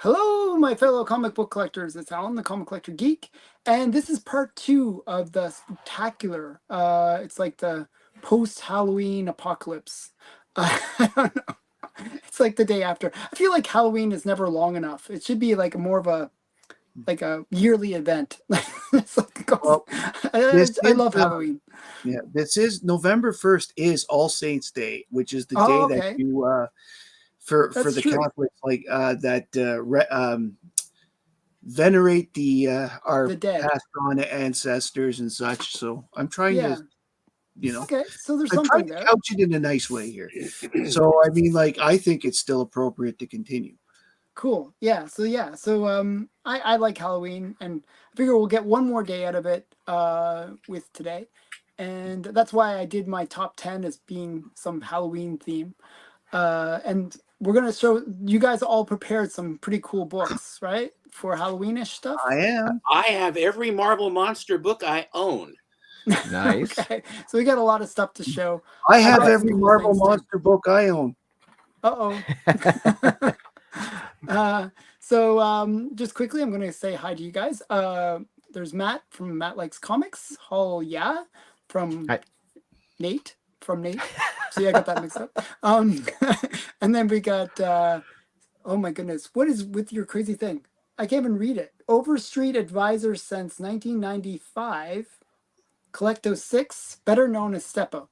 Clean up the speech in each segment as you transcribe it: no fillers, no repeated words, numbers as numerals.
Hello, my fellow comic book collectors. It's Alan, the Comic Collector Geek, and this is part 2 of the Spooktacular. It's like the post-Halloween apocalypse. I don't know. It's like the day after. I feel like Halloween is never long enough. It should be like more of a yearly event. It's like, Well, I love Halloween. this is November 1st is All Saints Day, which is the Oh, day that okay. you for That's the true. Catholics venerate our The dead. passed on ancestors and such. So I'm trying Yeah. to, Okay, so there's I'm trying something to there. couch it in a nice way here. So I mean, like, I think it's still appropriate to continue. Cool. So I like Halloween, and I figure we'll get one more day out of it with today. And that's why I did my top 10 as being some Halloween theme. And we're going to show you guys all prepared some pretty cool books, right? For Halloweenish stuff. I am. I have every Marvel Monster book I own. Nice. Okay. So we got a lot of stuff to show. I have got every some cool Marvel things, too. Monster book I own. Uh-oh. So just quickly, I'm going to say hi to you guys. There's Matt from Matt Likes Comics. Hall yeah from Hi. Nate from Nate. See, I got that mixed up. And then we got oh my goodness, what is with your crazy thing? I can't even read it. Overstreet Advisor since 1995. Collecto 6, better known as Steppo.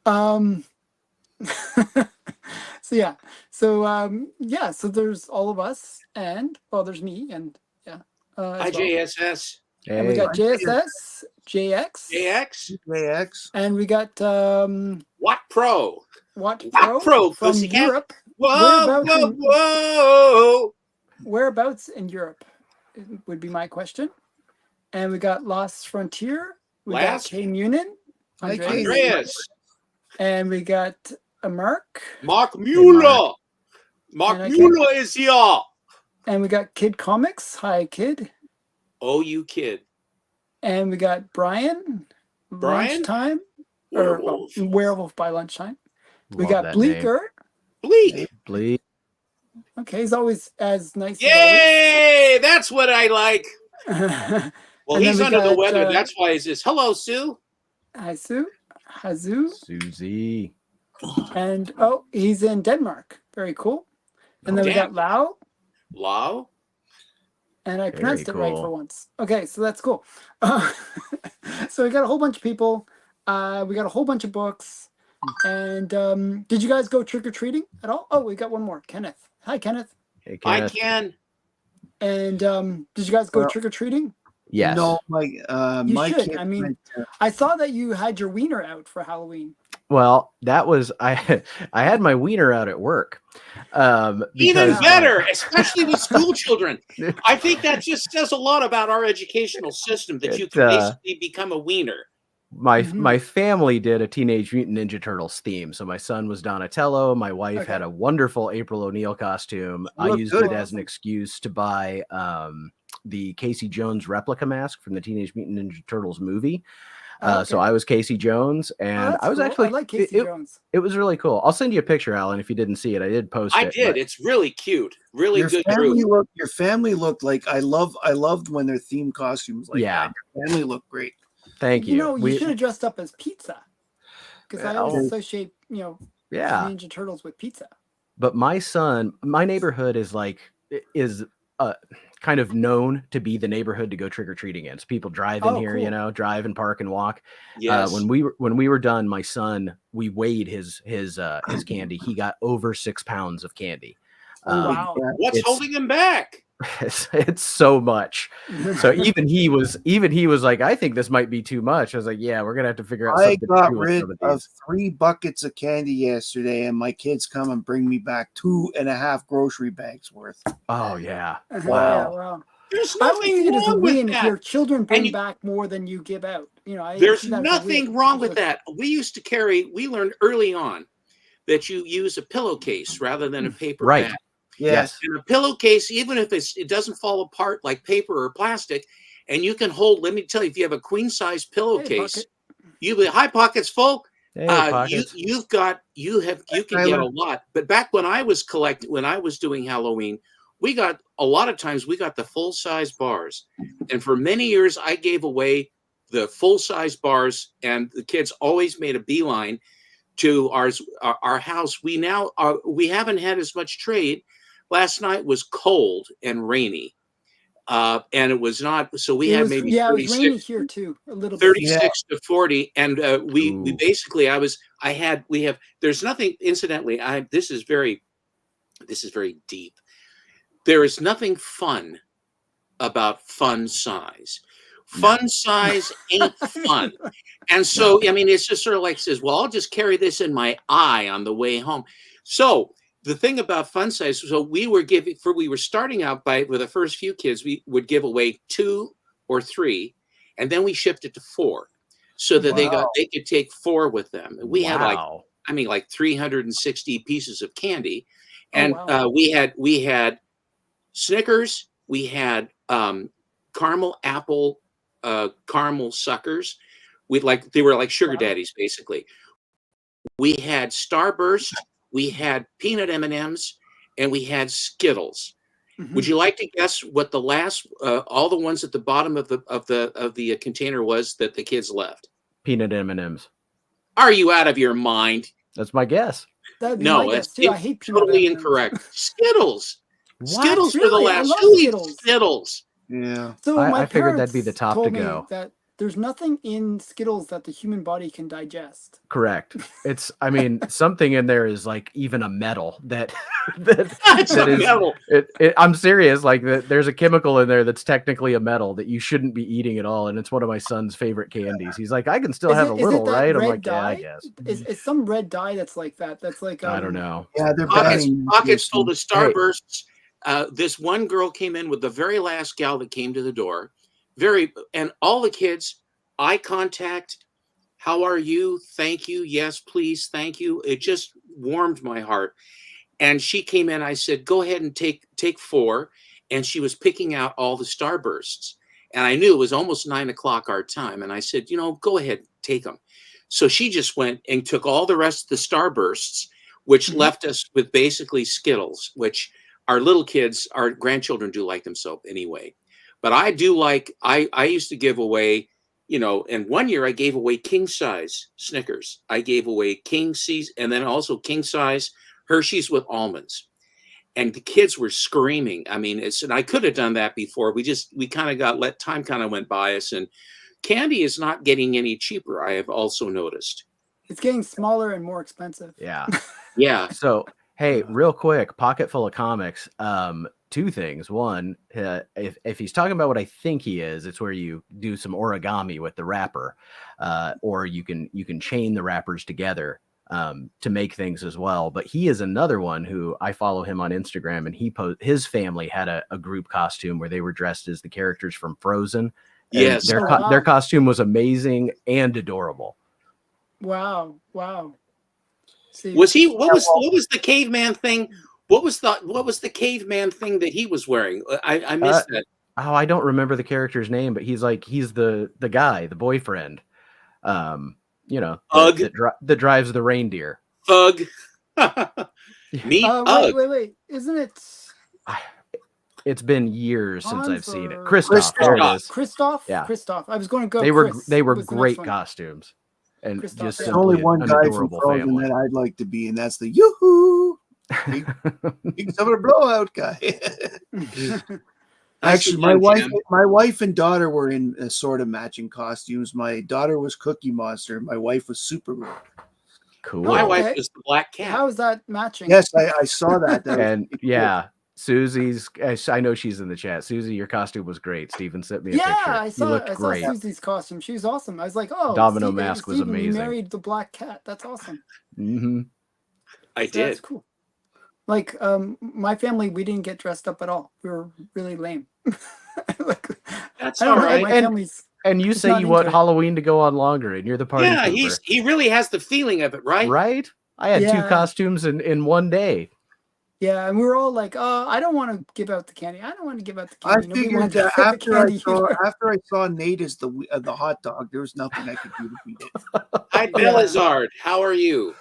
So there's all of us, and there's me, and as well. IJSS, And we got JSS, JX, JX, JX. and we got Watt Pro. Watt Watt Pro, from pussycat. Europe. Whoa, whoa, whoa. Whereabouts in Europe would be my question. And we got Lost Frontier. We got Kay Munin. Andreas. And we got Mark. Mark Mueller. Mark And Mueller is here. And we got Kid Comics. Hi, Kid. Oh, you kid. And we got Brian. Brian? Lunchtime. Werewolf. Or Werewolf by Lunchtime. We Love got that Bleeker. Bleak. Bleak. Okay, he's always as nice Yay! That's what I like. as Well, And then he's we under the got, weather. That's why he says, hello, Sue. Hazu. Susie. And he's in Denmark. Very cool. And then we got Lau. Lau. And I pronounced it right cool. for once. Okay, so that's cool. So we got a whole bunch of people. We got a whole bunch of books. And did you guys go trick-or-treating at all? Oh, we got one more. Kenneth. Hi, Kenneth. Hey, Kenneth. I can. And did you guys go trick-or-treating? Yes. No, You my should. kid I mean, went, I saw that you had your wiener out for Halloween. Well, that was I had my wiener out at work. Even Because, better, especially with school children. I think that just says a lot about our educational system that you can basically become a wiener. My family did a Teenage Mutant Ninja Turtles theme. So my son was Donatello. My wife had a wonderful April O'Neil costume. I used it as an excuse to buy the Casey Jones replica mask from the Teenage Mutant Ninja Turtles movie. So I was Casey Jones, and I was actually I like Casey Jones. It was really cool. I'll send you a picture, Alan, if you didn't see it. I did post it. I did. It's really cute. Really good. Your family looked like I loved when their theme costumes like that. Your family looked great. Thank you. You know, you should have dressed up as pizza. Because I always associate, Ninja Turtles with pizza. But my neighborhood is kind of known to be the neighborhood to go trick-or-treating in. So people drive in here, cool. Drive and park and walk. Yes. When we were done, my son, we weighed his candy. He got over 6 pounds of candy. Wow. What's holding him back? It's so much. So even he was like, I think this might be too much. I was like, yeah, we're gonna have to figure out something. I got rid of 3 buckets of candy yesterday, and my kids come and bring me back 2.5 grocery bags worth. Oh yeah. Wow. Wow. There's nothing wrong with that. If your children bring back more than you give out. There's nothing wrong with that. We learned early on that you use a pillowcase rather than a paper bag. Yes. And a pillowcase, even if it doesn't fall apart like paper or plastic, and you can hold, let me tell you, if you have a queen size pillowcase, high pockets full, you can get a lot. But back when I was doing Halloween, we got a lot of times we got the full size bars, and for many years I gave away the full size bars, and the kids always made a beeline to our house. We now we haven't had as much trade. Last night was cold and rainy, and it was not. So we had maybe it was rainy 36, here too, a little bit. 36 to 40, and we basically there's nothing. Incidentally, this is very deep. There is nothing fun about fun size. Fun size ain't fun. And so, I mean, it's just sort of like says, well, I'll just carry this in my eye on the way home. So the thing about fun size, so we were starting out with the first few kids, we would give away 2 or 3, and then we shifted to 4 so that they could take 4 with them. And we had like 360 pieces of candy. And we had Snickers, we had caramel apple caramel suckers. They were like sugar daddies, basically. We had Starburst, we had peanut M&Ms, and we had Skittles. Mm-hmm. Would you like to guess what the last all the ones at the bottom of the container was that the kids left? Peanut M&Ms. Are you out of your mind? That's my guess. No, it's I hate totally incorrect. Skittles. What? Skittles were the last. Who eats Skittles? Yeah. So I figured that'd be the top to go. That there's nothing in Skittles that the human body can digest. Correct. It's, I mean, something in there is like even a metal that metal. I'm serious. Like there's a chemical in there that's technically a metal that you shouldn't be eating at all. And it's one of my son's favorite candies. He's like, I can still have a little, right? I'm like, yeah, I guess. It's some red dye that's like that. That's like, I don't know. Yeah, they're pockets full of Starbursts. This one girl came in with the very last gal that came to the door. And all the kids, eye contact, how are you? Thank you. Yes, please. Thank you. It just warmed my heart. And she came in, I said, go ahead and take 4. And she was picking out all the Starbursts. And I knew it was almost 9 o'clock our time. And I said, go ahead, take them. So she just went and took all the rest of the Starbursts, which left us with basically Skittles, which our little kids, our grandchildren do like them so anyway. But I do like, I used to give away, and one year I gave away king size Snickers. I gave away king size and then also king size Hershey's with almonds. And the kids were screaming. I mean, and I could have done that before. We kind of time kind of went by us, and candy is not getting any cheaper. I have also noticed. It's getting smaller and more expensive. Yeah. Yeah. So, hey, real quick, pocket full of comics. 2 things. One, if he's talking about what I think he is, it's where you do some origami with the wrapper, or you can chain the wrappers together to make things as well. But he is another one who I follow him on Instagram, and his family had a group costume where they were dressed as the characters from Frozen. Yes, their costume was amazing and adorable. Wow. See, what was the caveman thing? What was the caveman thing that he was wearing? I missed that. Oh, I don't remember the character's name, but he's the guy, the boyfriend. That drives the reindeer. Ugh. Wait. Isn't it? It's been years since I've seen it. Kristoff. There it is. Kristoff. Yeah. Kristoff. I was going to go. They were great costumes, and Kristoff, just there's only one guy from Frozen that I'd like to be, and that's the Yoo-hoo. Big summer blowout guy. Actually, my wife and daughter were in sort of matching costumes. My daughter was Cookie Monster. My wife was Supergirl. Cool. My wife was the Black Cat. How is that matching? Yes, I saw that. And yeah, Susie's. I know she's in the chat. Susie, your costume was great. Steven sent me a picture. Yeah, I saw Susie's costume. She was awesome. I was like, oh, Domino mask was amazing. You married the Black Cat. That's awesome. Mm-hmm. I did. That's cool. Like, my family, we didn't get dressed up at all. We were really lame. That's all right. And you say you want Halloween to go on longer, and you're the party. Yeah, he really has the feeling of it, right? Right. I had 2 costumes in one day. Yeah, and we were all like, I don't want to give out the candy. I don't want to give out the candy. I figured that after I saw Nate as the hot dog, there was nothing I could do to beat it. Hi, Belizard. How are you?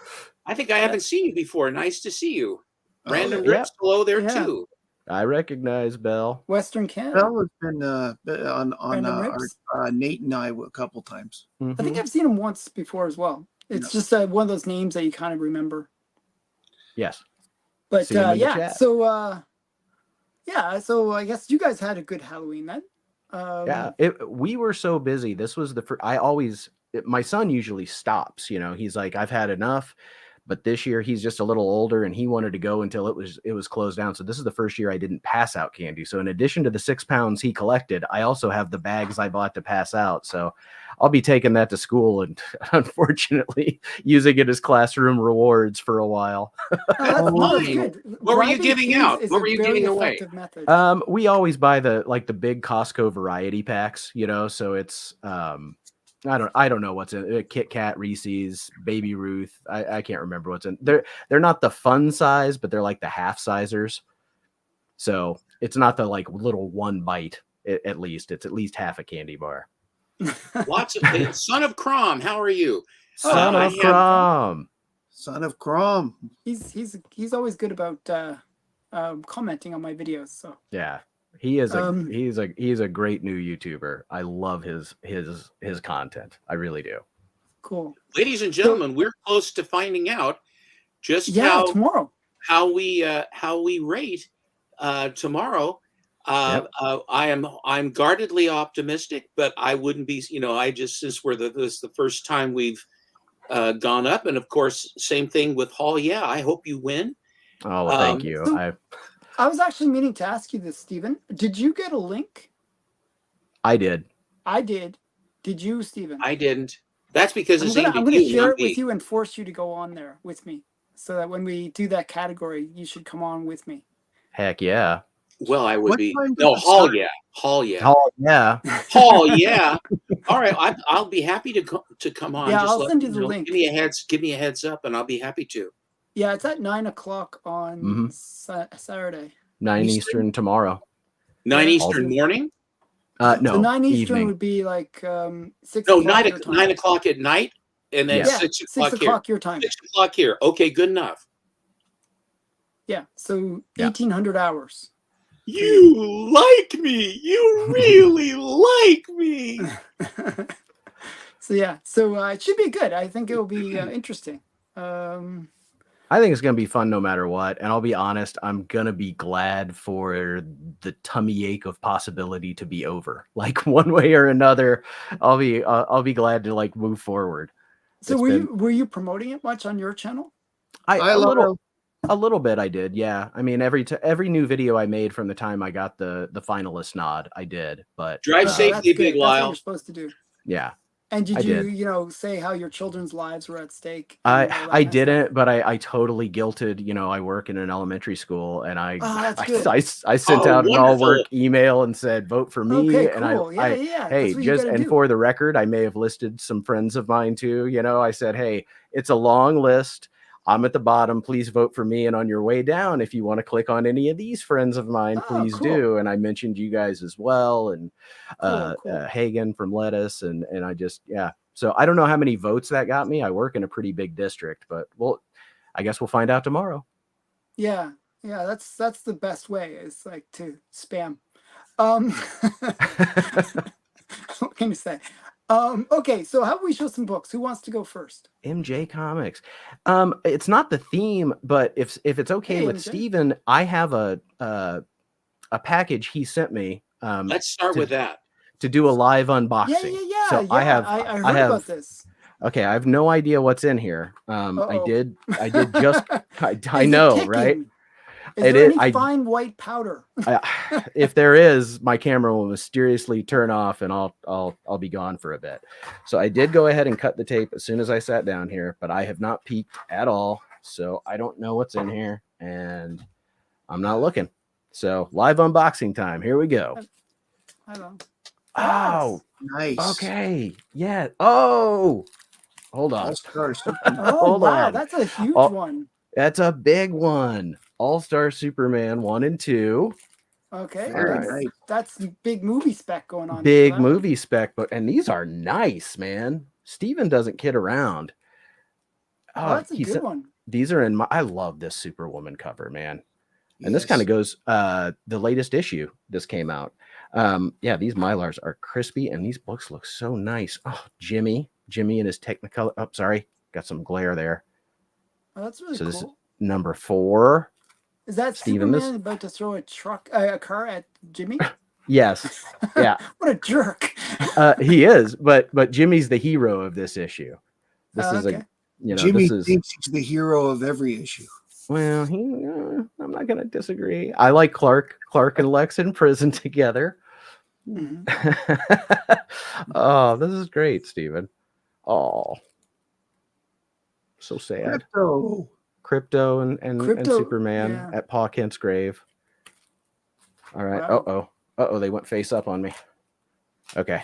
I think I haven't seen you before. Nice to see you. Brandon Rips, hello there too. I recognize Belle. Western Canada. Bell has been on Random Ribs. Nate and I a couple times. I think I've seen him once before as well. It's just one of those names that you kind of remember. Yes. But yeah, so so I guess you guys had a good Halloween then. Yeah, we were so busy. This was the first. My son usually stops. You know, he's like, I've had enough. But this year he's just a little older and he wanted to go until it was closed down. So this is the first year I didn't pass out candy. So in addition to the 6 pounds he collected, I also have the bags I bought to pass out. So I'll be taking that to school and unfortunately using it as classroom rewards for a while. That's good. What were you giving out? What were you giving away? We always buy the big Costco variety packs, you know, so it's I don't know what's in it. Kit Kat, Reese's, Baby Ruth. I can't remember what's in. They're not the fun size, but they're like the half sizers. So it's not the like little one bite. At least it's at least half a candy bar. Lots of Son of Crom. How are you? Son of Crom. Son of Crom. He's always good about commenting on my videos. So yeah. He is he's a great new YouTuber. I love his content. I really do. Cool. Ladies and gentlemen, we're close to finding out just tomorrow how we rate tomorrow. I'm guardedly optimistic, but I wouldn't be, since this is the first time we've gone up, and of course, same thing with Hall. Yeah, I hope you win. Oh, well, thank you. So, I was actually meaning to ask you this, Stephen. Did you get a link? I did. I did. Did you, Stephen? I didn't. That's because I'm going to share it with you and force you to go on there with me, so that when we do that category, you should come on with me. Heck yeah. Well, I would be. No, Hall, yeah. Hall, yeah. Hall, yeah. Hall, yeah. All right, I'll be happy to come on. Yeah, I'll send you the link. Give me a heads up, and I'll be happy to. Yeah, it's at 9:00 on Saturday. 9 Eastern tomorrow. 9 Eastern morning? No, so 9 Eastern evening. Would be like 6 No, o'clock 9 o'clock at night, and then 6 o'clock your time. 6 o'clock here. Okay, good enough. Yeah, so 1,800 hours. You like me. You really like me. So it should be good. I think it will be interesting. I think it's going to be fun no matter what. And I'll be honest, I'm going to be glad for the tummy ache of possibility to be over. Like one way or another, I'll be glad to like move forward. So were you promoting it much on your channel? A little bit I did. Yeah. I mean, every new video I made from the time I got the finalist nod, I did. But drive safely, Big Lyle. That's what you're supposed to do. Yeah. And did you say how your children's lives were at stake? I didn't, but I totally guilted. I work in an elementary school, and I sent out an all work email and said, "Vote for me." Okay, and cool. Hey, for the record, I may have listed some friends of mine too. I said, "Hey, it's a long list. I'm at the bottom. Please vote for me. And on your way down, if you want to click on any of these friends of mine, please do." And I mentioned you guys as well, and Hagen from Lettuce, and I just So I don't know how many votes that got me. I work in a pretty big district, but I guess we'll find out tomorrow. Yeah, that's the best way. Is like to spam. What can you say? Okay, so how about we show some books? Who wants to go first? MJ Comics. It's not the theme, but if it's okay with Steven, I have a package he sent me. Let's start with that. To do a live unboxing. Yeah. So I heard about this. Okay, I have no idea what's in here. I did just I know, right? Is there any fine white powder? If there is, my camera will mysteriously turn off, and I'll be gone for a bit. So I did go ahead and cut the tape as soon as I sat down here, but I have not peeked at all, so I don't know what's in here, and I'm not looking. So live unboxing time. Here we go. Hello. Oh, nice. Okay. Yeah. Oh, hold on. Oh, wow, that's a huge one. That's a big one. All-Star Superman 1 and 2. Okay, that's big movie spec going on. Big movie spec, and these are nice, man. Steven doesn't kid around. Oh, that's a good one. These are I love this Superwoman cover, man. And this kind of goes, the latest issue just came out. Yeah, these Mylars are crispy and these books look so nice. Oh, Jimmy and his Technicolor. Oh, sorry. Got some glare there. Oh, that's really so cool. This is number 4. Is that Steven, Superman about to throw a car at Jimmy? Yes. Yeah. What a jerk. He is, but Jimmy's the hero of this issue. This is okay. Jimmy thinks he's the hero of every issue. Well, I'm not going to disagree. I like Clark and Lex in prison together. Mm-hmm. Oh, this is great, Steven. Oh, so sad. Crypto and Superman at Pa Kent's grave. All right. Wow. Uh-oh, they went face up on me. Okay.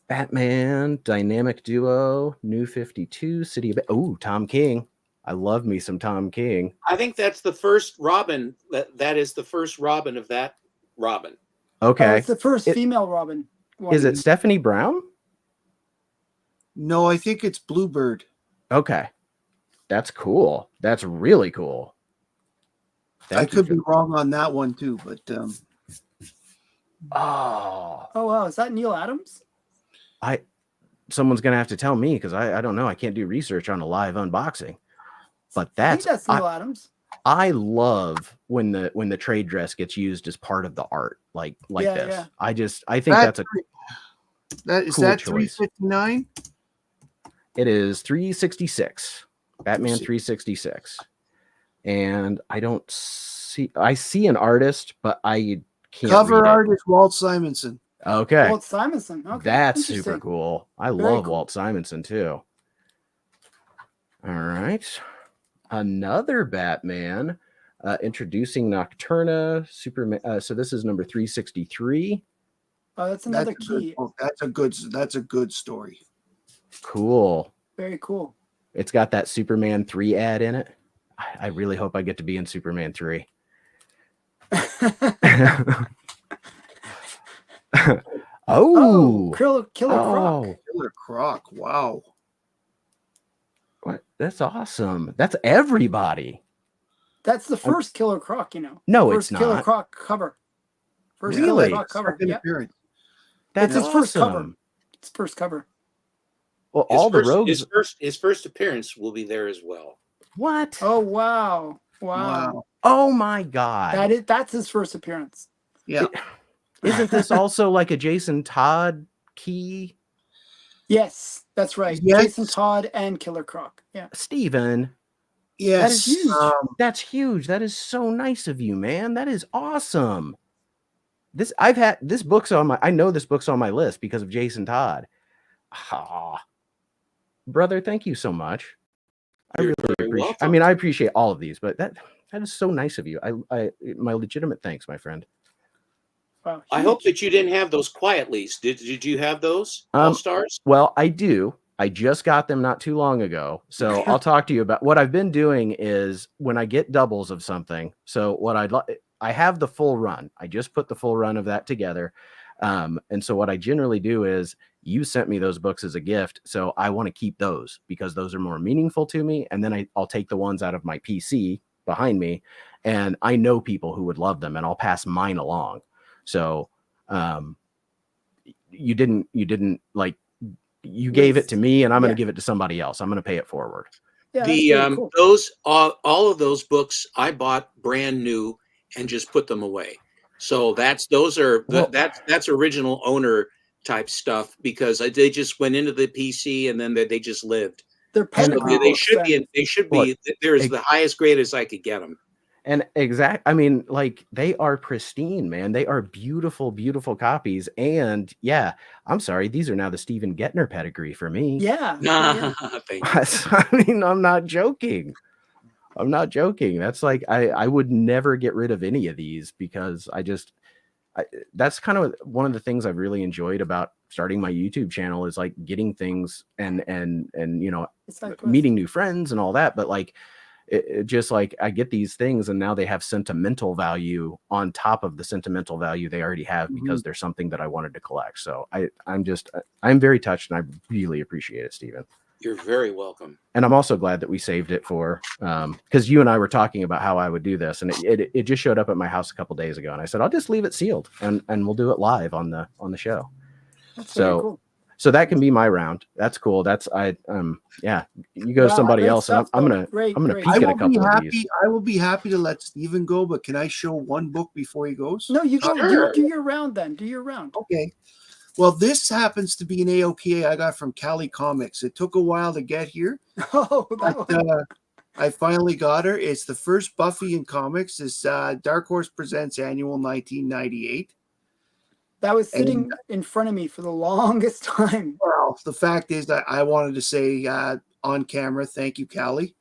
Batman, Dynamic Duo, New 52, City of Tom King. I love me some Tom King. I think that's the first Robin. That is the first Robin of that Robin. Okay. It's the first female Robin. Is it Stephanie Brown? No, I think it's Bluebird. Okay. That's cool. That's really cool. I could be wrong on that one too, but Oh wow, is that Neil Adams? Someone's gonna have to tell me because I don't know. I can't do research on a live unboxing. But that's Neil Adams. I love when the trade dress gets used as part of the art like this. Yeah. I think that's a is that 359? It is 366. Batman 366. And I see an artist, but I can't. Cover art is Walt Simonson. Okay. Walt Simonson. Okay. That's super cool. I love Walt Simonson too. All right. Another Batman, introducing Nocturna, Superman. So this is number 363. Oh, that's another key. That's a good story. Cool. Very cool. It's got that Superman 3 ad in it. I really hope I get to be in Superman 3. Killer Croc. Killer Croc. Wow. What? That's awesome. That's everybody. That's the first Killer Croc, No, first it's not. Killer Croc cover. First Killer Croc cover. Yeah. That's his awesome. first cover. It's first cover. Well, rogues. His first appearance will be there as well. What? Oh wow. Wow. Oh my God. That's his first appearance. Yeah. Isn't this also like a Jason Todd key? Yes, that's right. Yes. Jason Todd and Killer Croc. Yeah. Steven. Yes. That is huge. That's huge. That is so nice of you, man. That is awesome. I know this book's on my list because of Jason Todd. Brother, thank you so much. I really appreciate. I mean, I appreciate all of these, but that is so nice of you. My legitimate thanks, my friend. Wow, I hope that you didn't have those quietlies. Did you have those All-Stars? Well, I do. I just got them not too long ago. So I'll talk to you about what I've been doing is when I get doubles of something. So what I have the full run. I just put the full run of that together. And so what I generally do is you sent me those books as a gift. So I want to keep those because those are more meaningful to me. And then I'll take the ones out of my PC behind me. And I know people who would love them and I'll pass mine along. So you didn't like you gave it to me and I'm going to give it to somebody else. I'm going to pay it forward. Yeah, cool. All of those books I bought brand new and just put them away. So that's original owner type stuff because they just went into the PC and then they just lived. They're they should be. There's the highest grade as I could get them. And I mean, like they are pristine, man. They are beautiful, beautiful copies. And yeah, I'm sorry. These are now the Stephen Gettner pedigree for me. Yeah. I mean, I'm not joking. That's like, I would never get rid of any of these because that's kind of one of the things I've really enjoyed about starting my YouTube channel is like getting things and meeting new friends and all that. But like, it just like I get these things and now they have sentimental value on top of the sentimental value they already have because there's something that I wanted to collect. So I'm very touched and I really appreciate it, Stephen. You're very welcome. And I'm also glad that we saved it for, because you and I were talking about how I would do this, and it just showed up at my house a couple days ago, and I said I'll just leave it sealed, and we'll do it live on the show. That's very cool. So that can be my round. That's cool. Yeah. You go to somebody else, and I'm gonna peek at a couple of these. I will be happy to let Steven go, but can I show one book before he goes? No, you go. Sure. Do your round then. Do your round. Okay. Well, this happens to be an AOPA I got from Cali Comics. It took a while to get here. Oh, but, I finally got her. It's the first Buffy in comics. It's Dark Horse Presents Annual 1998. that was sitting in front of me for the longest time. Well, the fact is that I wanted to say on camera, thank you, Cali.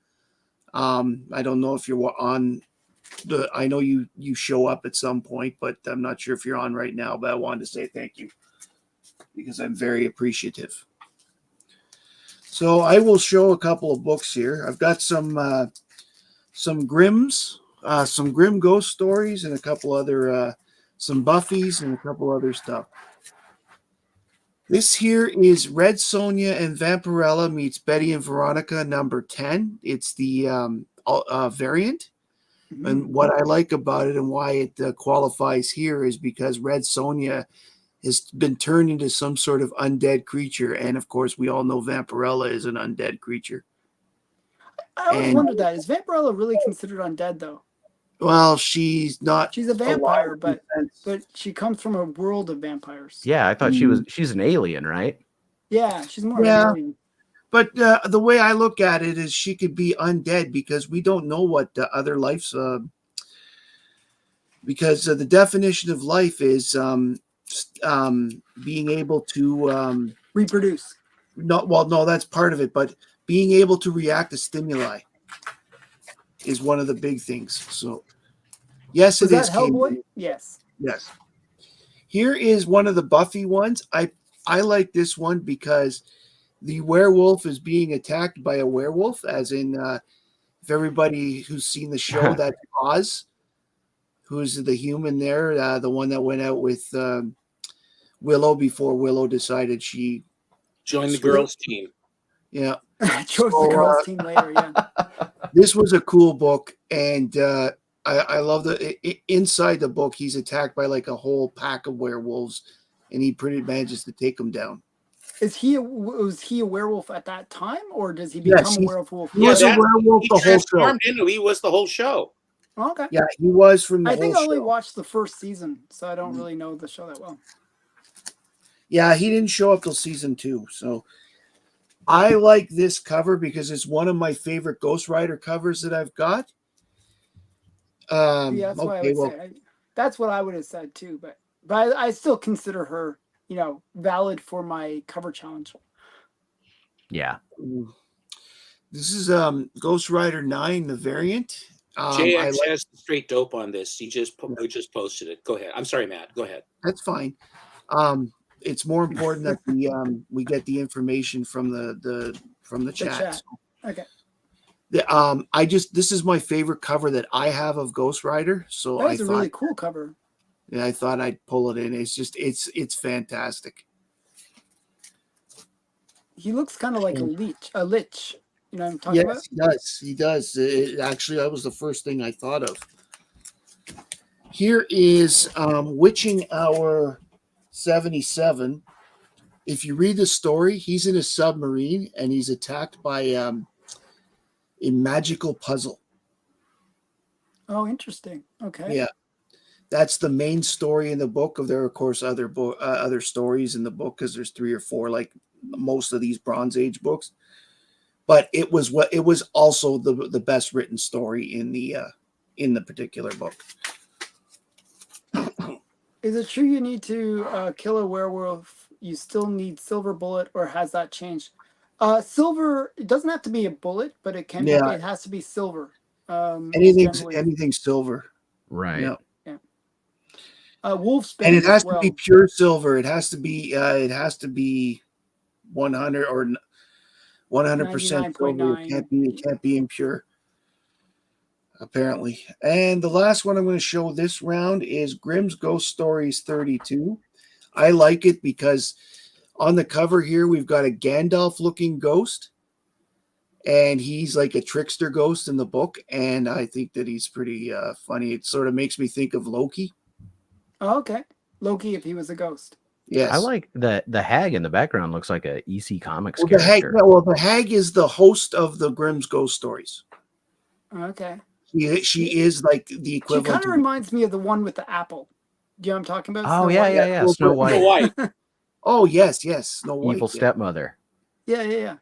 I don't know if you're on I know you show up at some point, but I'm not sure if you're on right now, but I wanted to say thank you because I'm very appreciative. So I will show a couple of books here. I've got some Grimms, some Grimm ghost stories, and a couple other some Buffies and a couple other stuff. This here is Red Sonja and Vampirella meets Betty and Veronica number 10. It's the variant. Mm-hmm. And what I like about it and why it qualifies here is because Red Sonja has been turned into some sort of undead creature. And of course, we all know Vampirella is an undead creature. I always wondered that. Is Vampirella really considered undead, though? Well, she's not. She's a vampire, but she comes from a world of vampires. Yeah, I thought she's an alien, right? Yeah, she's more of an alien. But the way I look at it is she could be undead because we don't know what other life's because the definition of life is being able to reproduce. No, that's part of it, but being able to react to stimuli is one of the big things. So, yes, it is. Hellboy? Yes. Yes. Here is one of the Buffy ones. I like this one because the werewolf is being attacked by a werewolf, as in if everybody who's seen the show, that's Oz, who's the human there, the one that went out with Willow before Willow decided she joined the girls' team. Yeah. Chose the girls' team later, yeah. This was a cool book, and I love inside the book, he's attacked by like a whole pack of werewolves, and he pretty manages to take them down. Was he a werewolf at that time, or does he become a werewolf? He was a werewolf the whole show. He was the whole show. Okay. Yeah, he was from the I whole think I only show. watched the first season, so I don't really know the show that well. Yeah, he didn't show up till season 2. So I like this cover because it's one of my favorite Ghost Rider covers that I've got. Yeah, that's what I would say. That's what I would have said too, but I still consider her, valid for my cover challenge. Yeah. This is Ghost Rider 9, the variant. JX has straight dope on this. He just posted it. Go ahead. I'm sorry, Matt. Go ahead. That's fine. It's more important that we get the information from the chat. So. Okay. This is my favorite cover that I have of Ghost Rider. So that was a really cool cover. Yeah, I thought I'd pull it in. It's fantastic. He looks kind of like a lich. You know what I'm talking about? Yes, he does. Actually, that was the first thing I thought of. Here is Witching Hour 77. If you read the story, he's in a submarine and he's attacked by a magical puzzle. Oh, interesting. Okay. Yeah. That's the main story in the book. There are, of course, other stories in the book because there's 3 or 4, like most of these Bronze Age books. But it was also the best written story in the particular book. Is it true you need to kill a werewolf? You still need silver bullet, or has that changed? Silver. It doesn't have to be a bullet, but it can. Yeah. It has to be silver. Anything silver. Right. Yeah. Wolf's bane, and it has to be pure silver. It has to be 100 or 100% silver. It can't be impure. Apparently. And the last one I'm going to show this round is Grimm's Ghost Stories 32. I like it because on the cover here we've got a Gandalf looking ghost and he's like a trickster ghost in the book, and I think that he's pretty funny. It sort of makes me think of Loki. Oh, okay. Loki, if he was a ghost. Yes, I like the hag in the background. Looks like a EC Comics well, the hag. character. Well, the hag is the host of the Grimm's Ghost Stories. Okay. She is like the She equivalent. kind of reminds me of the one with the apple. Do you know what I'm talking about? Oh Snow yeah, White? yeah, yeah. Snow Snow White, White. Oh yes, Snow White, evil stepmother. Yeah.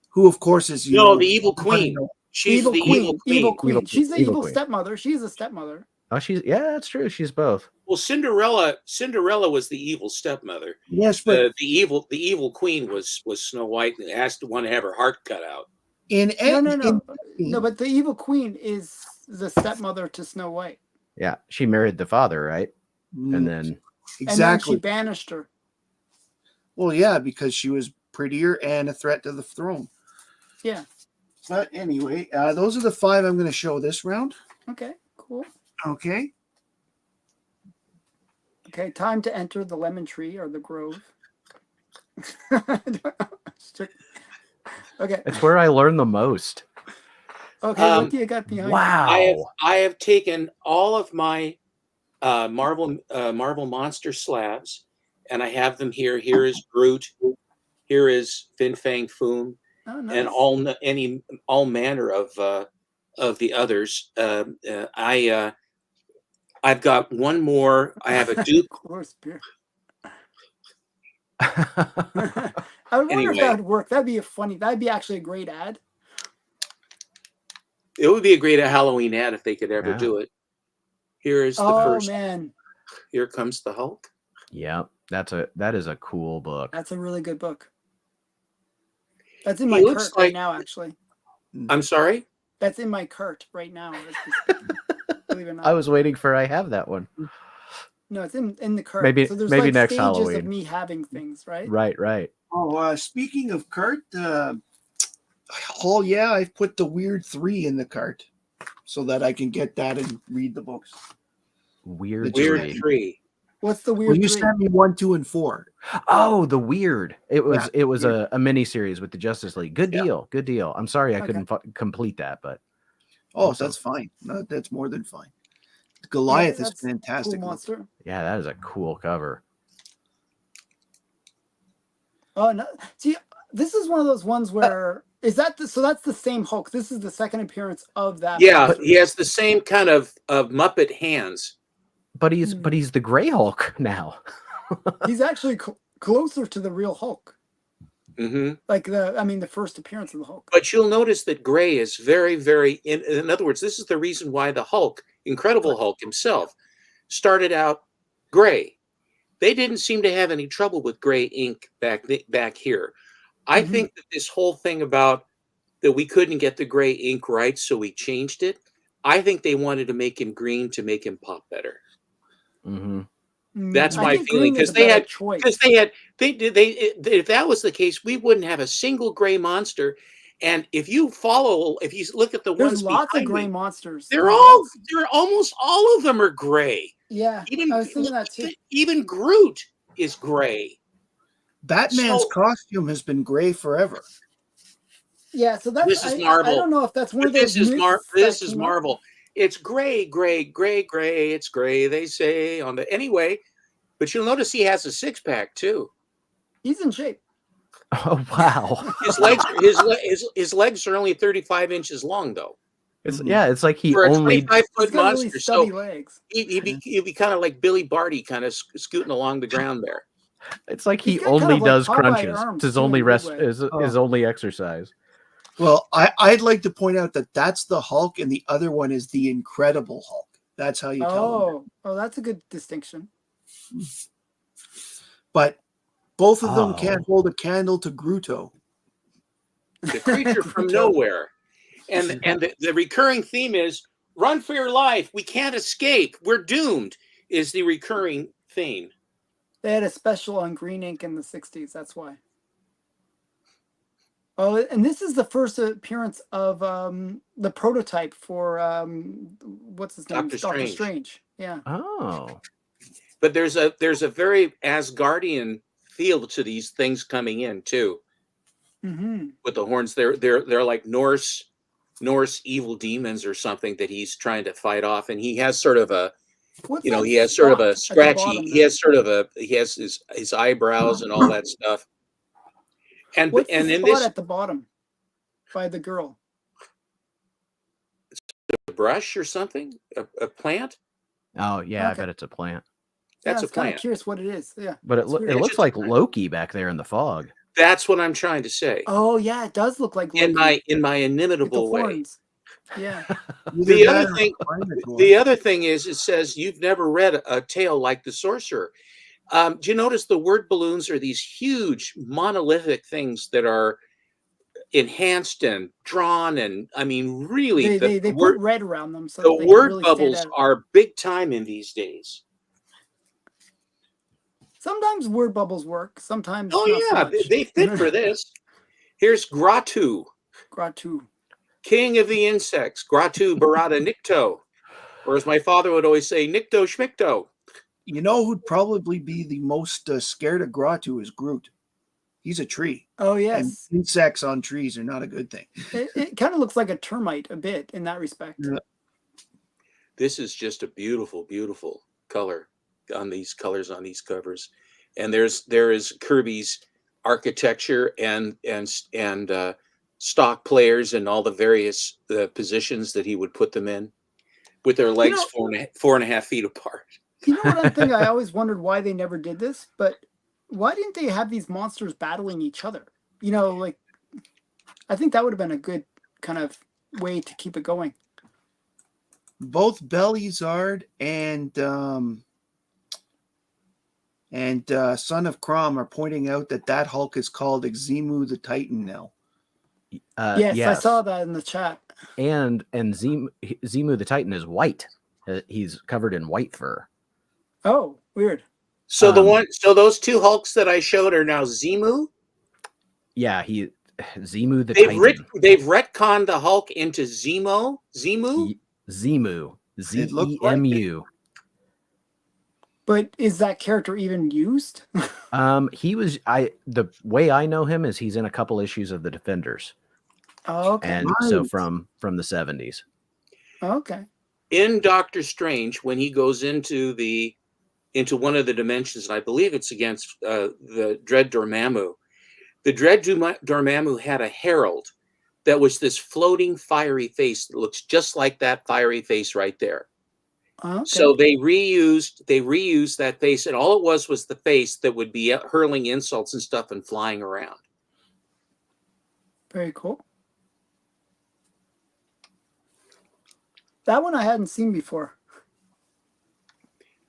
who of course is No, the evil queen. She's Evil the queen. Evil queen. Evil She's the evil evil queen. stepmother. She's a stepmother. Oh, that's true. She's both. Well, Cinderella was the evil stepmother. Yes, but The evil queen was Snow White and asked to want to have her heart cut out. No, but the evil queen is the stepmother to Snow White. Yeah, she married the father, right? And then And then exactly. she banished her. Well, yeah, because she was prettier and a threat to the throne. Yeah. But anyway, those are the 5 I'm going to show this round. Okay, cool. Okay. Okay, time to enter the lemon tree or the grove. Okay. it's where I learn the most. Okay, what do you got behind Wow. I have taken all of my Marvel monster slabs, and I have them here. Here is Groot. Here is Fin Fang Foom, Oh, nice. and all manner of the others. I've got one more. I have a dupe. Of course, beer. I would wonder Anyway. if that would work. That'd be actually a great ad. It would be a great Halloween ad if they could ever do it. Here is the first. Oh man. Here comes the Hulk. Yeah, that is a cool book. That's a really good book. That's in my cart right now, actually. I'm sorry? That's in my cart right now. Believe it or not. I was waiting for I have that one. No, it's in the cart. Maybe so there's maybe like next stages Halloween. of me having things, right? Right. Oh, speaking of cart, I've put the Weird 3 in the cart so that I can get that and read the books. Weird 3. What's the Weird Well, you 3? sent me 1, 2, and 4. Oh, the Weird. It was Weird. a mini series with the Justice League. Good deal. I'm sorry I couldn't complete that, but That's fine. No, that's more than fine. Goliath is fantastic. Cool monster. yeah, that is a cool cover. Oh no! See, this is one of those ones where so that's the same Hulk. This is the second appearance of that. Yeah, monster. he has the same kind of Muppet hands. But he's the Gray Hulk now. He's actually closer to the real Hulk. Mm-hmm. Like the first appearance of the Hulk. But you'll notice that Gray is very, very. In other words, this is the reason why the Hulk, Incredible Hulk himself, started out gray. They didn't seem to have any trouble with gray ink back here. I think that this whole thing about that we couldn't get the gray ink right, so we changed it. I think they wanted to make him green to make him pop better. Mm-hmm. That's my feeling, because if that was the case, we wouldn't have a single gray monster. And if you look at there's lots of gray monsters. They're almost all of them are gray. Yeah, I was thinking that too. Even Groot is gray. Batman's costume has been gray forever. Yeah, so this is Marvel. I don't know if that's one of those. This is Marvel. It's gray. It's gray. They say on the anyway, but you'll notice he has a 6-pack too. He's in shape. Oh wow! His legs are only 35 inches long though. It's like he for a only 25-foot monster. Really stubby legs. He'd be kind of like Billy Barty, kind of scooting along the ground there. It's like he only does crunches. It's his only his only exercise. Well, I'd like to point out that that's the Hulk, and the other one is the Incredible Hulk. That's how you tell them. Oh, that's a good distinction. But both of them can't hold a candle to Gruto. The creature from nowhere. And the recurring theme is run for your life. We can't escape. We're doomed is the recurring theme. They had a special on green ink in the 60s. That's why. Oh, and this is the first appearance of the prototype for what's his name? Doctor Strange. Yeah. Oh. But there's a very Asgardian feel to these things coming in too. with the horns. They're like Norse evil demons or something that he's trying to fight off, and he has sort of a What's you know that he has sort of a spot at the scratchy. bottom He there? has sort of he has his eyebrows and all that stuff. And What's and the in spot this at the bottom by the girl? brush or something, a plant. Oh yeah, I Okay. bet it's a plant. Yeah, I That's a was kind of plant. curious what it is. Yeah, But it it's weird. it It's looks just a like plant. Loki back there in the fog. That's what I'm trying to say. Oh yeah, it does look like In Loki. my Like the inimitable way. horns. Yeah. Either that or The other thing is, it says you've never read a tale like The Sorcerer. Do you notice the word balloons are these huge monolithic things that are enhanced and drawn, and I mean, really, They put red around them so the that they can word really stand bubbles out. are big time in these days. Sometimes word bubbles work. Sometimes Oh not so yeah, much. they fit for this. Here's Gratu, Gratu. king of the insects, Gratu Barada Nikto, or as my father would always say, Nikto Schmikto. You know who'd probably be the most scared of Gratu is Groot. He's a tree. Oh And yes. insects on trees are not a good thing. It kind of looks like a termite a bit in that respect. Yeah. This is just a beautiful, beautiful color on these colors on these covers, and there is Kirby's architecture and stock players and all the various positions that he would put them in, with their legs 4.5 feet apart. You know what I'm thinking? I always wondered why they never did this, but why didn't they have these monsters battling each other? You know, like I think that would have been a good kind of way to keep it going. Both Belizard and Son of Crom are pointing out that Hulk is called Xemu the Titan now. Yes, I saw that in the chat. And Zemu the Titan is white. He's covered in white fur. Oh, weird. So those two Hulks that I showed are now Zemu. Yeah, Zemu the Titan. They've retconned the Hulk into Zemo. Zemu. Zemu. But is that character even used? The way I know him is he's in a couple issues of the Defenders. Oh, okay. And so from the 70s. Okay. In Doctor Strange, when he goes into one of the dimensions, and I believe it's against the Dread Dormammu. The Dread Dormammu had a herald that was this floating fiery face that looks just like that fiery face right there. Okay. So they reused that face, and all it was the face that would be hurling insults and stuff and flying around. Very cool. That one I hadn't seen before.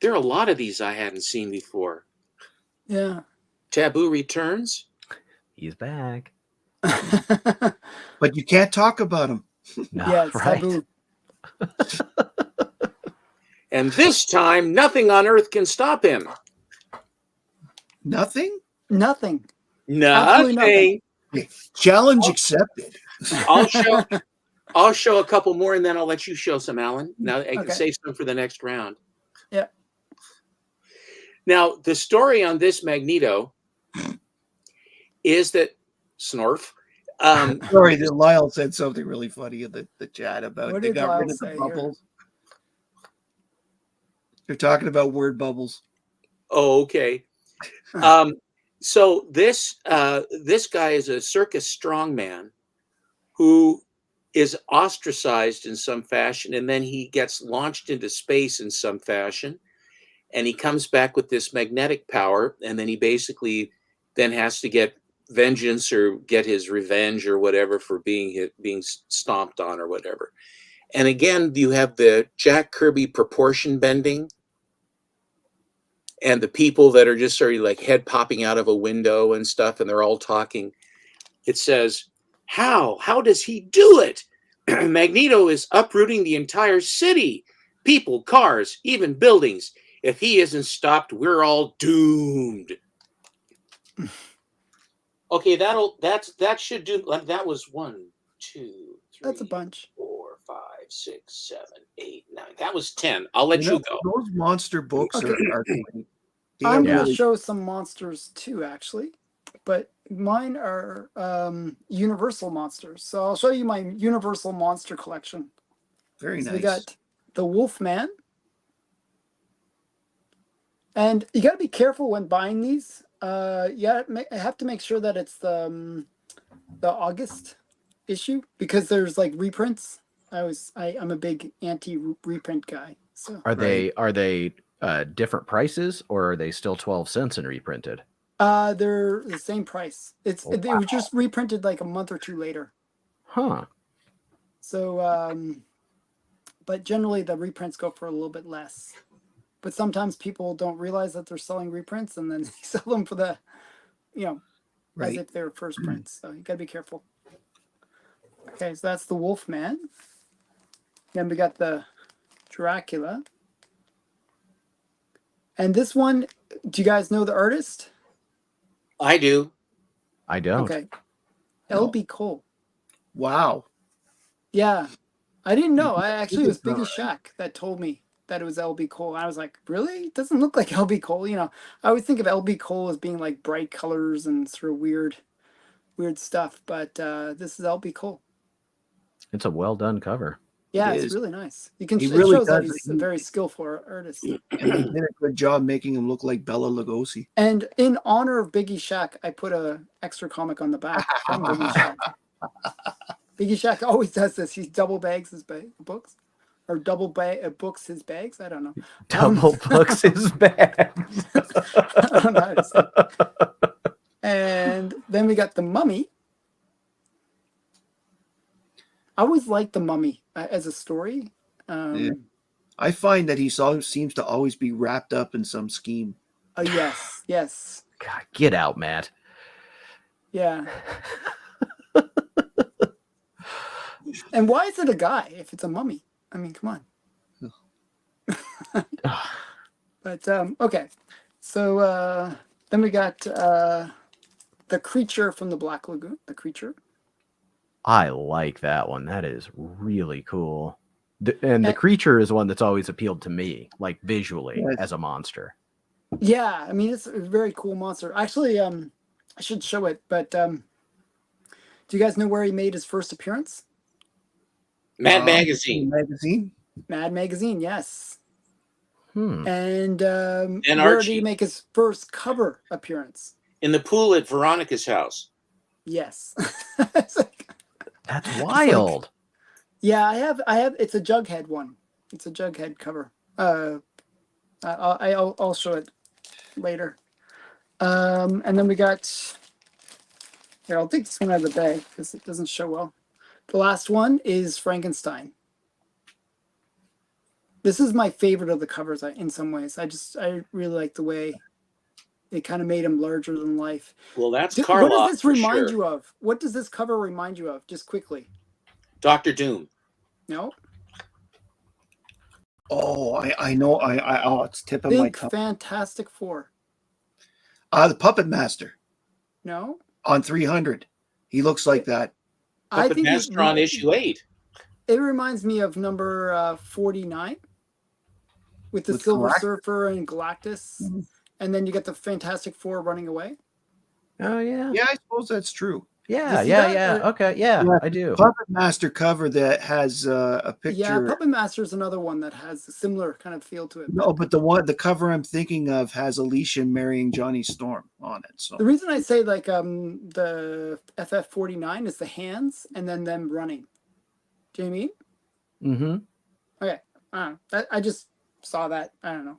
There are a lot of these I hadn't seen before. Yeah. Taboo returns. He's back. But you can't talk about him. No, yeah, it's right. taboo. And this time, nothing on earth can stop him. Nothing? Nothing. Nothing. Nothing. Challenge accepted. I'll show a couple more, and then I'll let you show some, Alan. Now I can save some for the next round. Yeah. Now, the story on this Magneto is that Snorf. Sorry, Lyle said something really funny in the chat about What they did got Lyle rid of the say bubbles. They're talking about word bubbles. Oh, okay. So this guy is a circus strongman who is ostracized in some fashion, and then he gets launched into space in some fashion, and he comes back with this magnetic power, and then he basically then has to get vengeance or get his revenge or whatever for being stomped on or whatever. And again, you have the Jack Kirby proportion bending, and the people that are just sort of like head popping out of a window and stuff, and they're all talking. It says, how does he do it? Magneto is uprooting the entire city, people, cars, even buildings. If he isn't stopped, we're all doomed. Okay, that should do. That was 1, 2, 3. That's a bunch. 4, 5, 6, 7, 8, 9. That was 10. I'll let you go. Those monster books are great. I'm going to show some monsters too, actually. But mine are Universal monsters. So I'll show you my Universal monster collection. Very So nice. we got the Wolfman. And you got to be careful when buying these. Yeah, I have to make sure that it's the August issue, because there's like reprints. I'm a big anti-reprint guy. So Are they different prices, or are they still 12 cents and reprinted? they're the same price. They were just reprinted like a month or two later. Huh. So but generally the reprints go for a little bit less. But sometimes people don't realize that they're selling reprints, and then they sell them for the, as if they were first prints. So you gotta be careful. Okay, so that's the Wolfman. Then we got the Dracula. And this one, do you guys know the artist? I do. I don't. Okay. L.B. Cole. Wow. Yeah. I didn't know. It was Biggie Shack that told me that it was L.B. Cole. I was like, really? It doesn't look like L.B. Cole. I always think of L.B. Cole as being like bright colors and sort of weird stuff. But this is L.B. Cole. It's a well done cover. Yeah, it's really nice. It really shows that does. he's a very skillful artist. And he did a good job making him look like Bela Lugosi. And in honor of Biggie Shack, I put a extra comic on the back from Biggie Shack. Biggie Shack always does this. He double bags his books, or books his bags. I don't know. Double books his bags. I don't know how to say it. And then we got the Mummy. I always liked the Mummy as a story. I find that he seems to always be wrapped up in some scheme. Oh, yes. God, get out, Matt. Yeah. And why is it a guy if it's a mummy? I mean, come on. But okay. So then we got the Creature from the Black Lagoon. The Creature. I like that one. That is really cool. The Creature is one that's always appealed to me, like visually as a monster. Yeah, I mean, it's a very cool monster. Actually, I should show it, but do you guys know where he made his first appearance? Mad Magazine. Mad Magazine, yes. And and where Archie. did he make his first cover appearance? In the pool at Veronica's house. Yes. That's wild. Yeah, I have. It's a Jughead one. It's a Jughead cover. I'll show it later. And then we got. Here, I'll take this one out of the bag because it doesn't show well. The last one is Frankenstein. This is my favorite of the covers in some ways. I really like the way they kind of made him larger than life. Well, that's Karloff. What does this remind you of? What does this cover remind you of? Just quickly. Dr. Doom. No. Oh, I know. It's tip of my tongue. Fantastic Four. The Puppet Master. No. On 300, he looks like that. Puppet Master on issue 8. It reminds me of number 49 with the Silver Surfer and Galactus. Mm-hmm. And then you get the Fantastic Four running away. Oh, yeah. Yeah, I suppose that's true. Yeah. Okay, yeah, I do. Puppet Master cover that has a picture. Yeah, Puppet Master is another one that has a similar kind of feel to it. No, but the cover I'm thinking of has Alicia marrying Johnny Storm on it. So the reason I say like the FF49 is the hands and then them running. Do you mean? Mm-hmm. Okay. I just saw that. I don't know.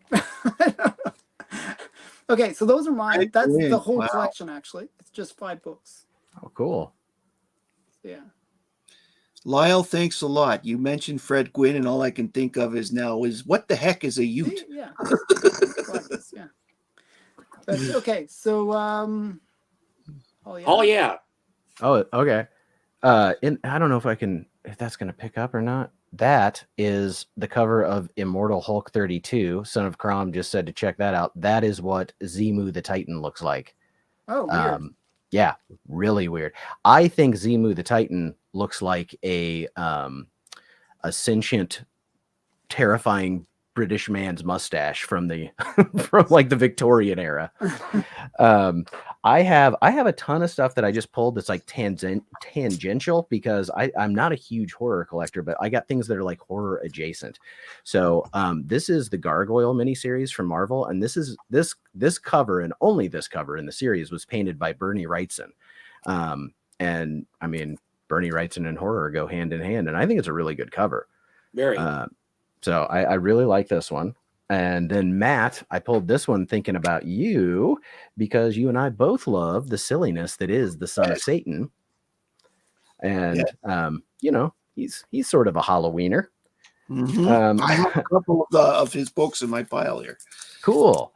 Okay, so those are mine. That's the whole collection, actually. It's just 5 books. Oh, cool. Yeah. Lyle, thanks a lot. You mentioned Fred Gwynn, and all I can think of is what the heck is a Ute? Yeah. Yeah. But, okay, so Oh yeah. Oh, okay. I don't know if that's gonna pick up or not. That is the cover of Immortal Hulk 32. Son of Crom just said to check that out. That is what Zemu the Titan looks like. Oh, weird. Yeah, really weird. I think Zemu the Titan looks like a sentient, terrifying British man's mustache from the from like the Victorian era. I have a ton of stuff that I just pulled that's like tangential because I'm not a huge horror collector, but I got things that are like horror adjacent. So this is the Gargoyle miniseries from Marvel, and this cover and only this cover in the series was painted by Bernie Wrightson. And I mean, Bernie Wrightson and horror go hand in hand, and I think it's a really good cover. Very. So I really like this one. And then Matt, I pulled this one thinking about you because you and I both love the silliness that is the Son of Satan. And you know, he's sort of a Halloweener. Mm-hmm. I have a couple of his books in my pile here. Cool.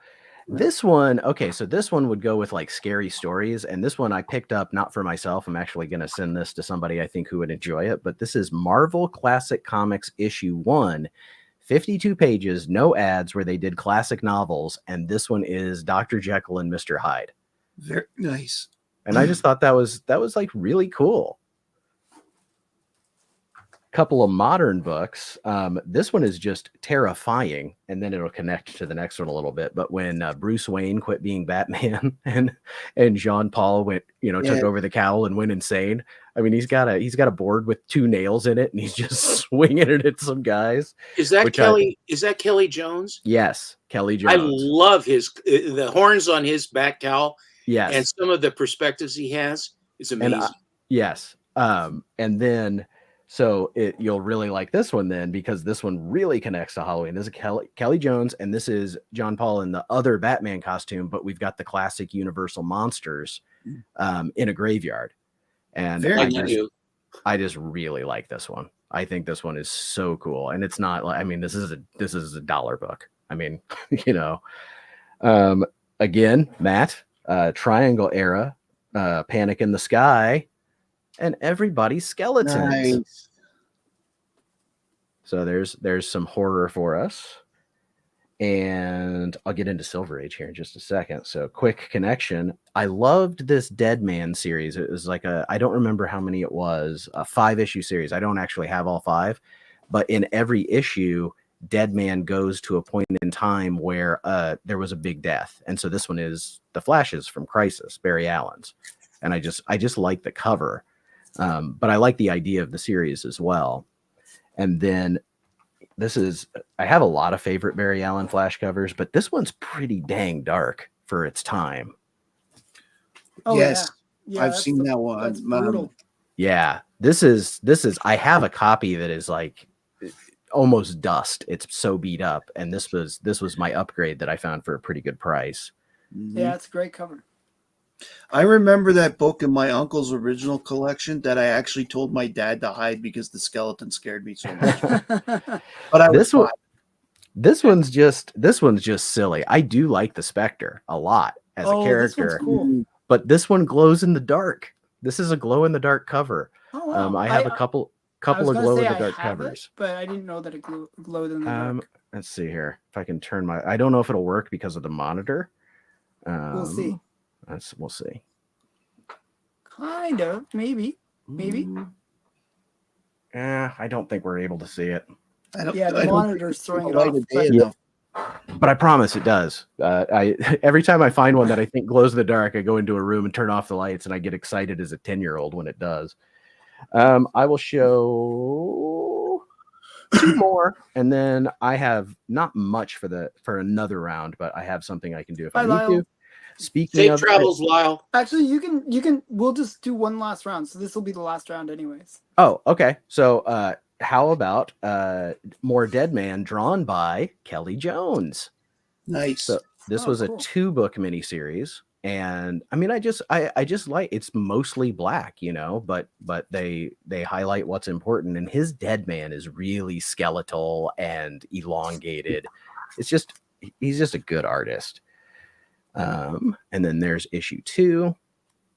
This one, okay, so this one would go with like scary stories, and this one I picked up not for myself. I'm actually going to send this to somebody I think who would enjoy it, but this is Marvel Classic Comics issue 1, 52 pages, no ads, where they did classic novels, and this one is Dr. Jekyll and Mr. Hyde. Very nice. And I just thought that was like really cool. Couple of modern books. This one is just terrifying, and then it'll connect to the next one a little bit. But when Bruce Wayne quit being Batman and Jean Paul went, took over the cowl and went insane. I mean, he's got a board with 2 nails in it, and he's just swinging it at some guys. Is that Kelly? Is that Kelly Jones? Yes, Kelly Jones. I love the horns on his back cowl. Yes, and some of the perspectives he has is amazing. And, yes, and then. So you'll really like this one then, because this one really connects to Halloween. This is Kelly Jones, and this is John Paul in the other Batman costume, but we've got the classic Universal monsters in a graveyard. And I just really like this one. I think this one is so cool, and it's not like, I mean, this is a $1 book. I mean, again, Matt, Triangle era, Panic in the Sky. And everybody's skeletons. Nice. So there's some horror for us. And I'll get into Silver Age here in just a second. So quick connection. I loved this Dead Man series. It was like I don't remember how many it was, a 5-issue series. I don't actually have all 5, but in every issue, Dead Man goes to a point in time where there was a big death. And so this one is The Flashes from Crisis, Barry Allen's. And I just like the cover. But I like the idea of the series as well. And then I have a lot of favorite Barry Allen Flash covers, but this one's pretty dang dark for its time. Oh, yes. Yeah, I've seen that one. That's brutal. Yeah, this is, I have a copy that is like almost dust. It's so beat up. And this was my upgrade that I found for a pretty good price. Yeah, it's a great cover. I remember that book in my uncle's original collection that I actually told my dad to hide because the skeleton scared me so much. But this one's just silly. I do like the Spectre a lot as a character. This one's cool. But this one glows in the dark. This is a glow in the dark cover. Oh, wow. I have a couple of glow in the dark covers. But I didn't know that it glowed in the dark. Let's see here. If I can turn I don't know if it'll work because of the monitor. We'll see. We'll see. Kind of, maybe. I don't think we're able to see it. The monitor's throwing it off. But I promise it does. Every time I find one that I think glows in the dark, I go into a room and turn off the lights, and I get excited as a 10-year-old when it does. I will show 2 more, and then I have not much for another round, but I have something I can do if I need to. Speaking of travels, Lyle. Actually, you can. We'll just do one last round. So this will be the last round, anyways. Oh, okay. So, how about more Dead Man drawn by Kelly Jones? Nice. So this was cool. A 2-book miniseries, and I mean, I just like, it's mostly black, but they highlight what's important, and his Dead Man is really skeletal and elongated. He's just a good artist. And then there's issue 2.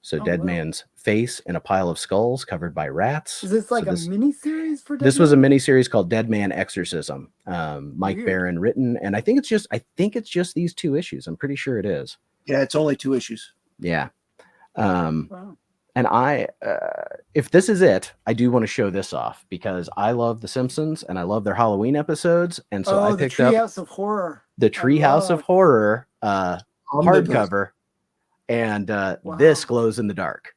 So Dead Man's face in a pile of skulls covered by rats. Is this like a mini series for Dead This Man? was a mini series called Dead Man Exorcism. Mike Barron written, and I think it's just these 2 issues. I'm pretty sure it is. Yeah, it's only 2 issues. Yeah. Wow. And if this is it, I do want to show this off because I love The Simpsons and I love their Halloween episodes, and so I picked up Treehouse of Horror. The Treehouse of Horror hardcover. and Wow. this glows in the dark.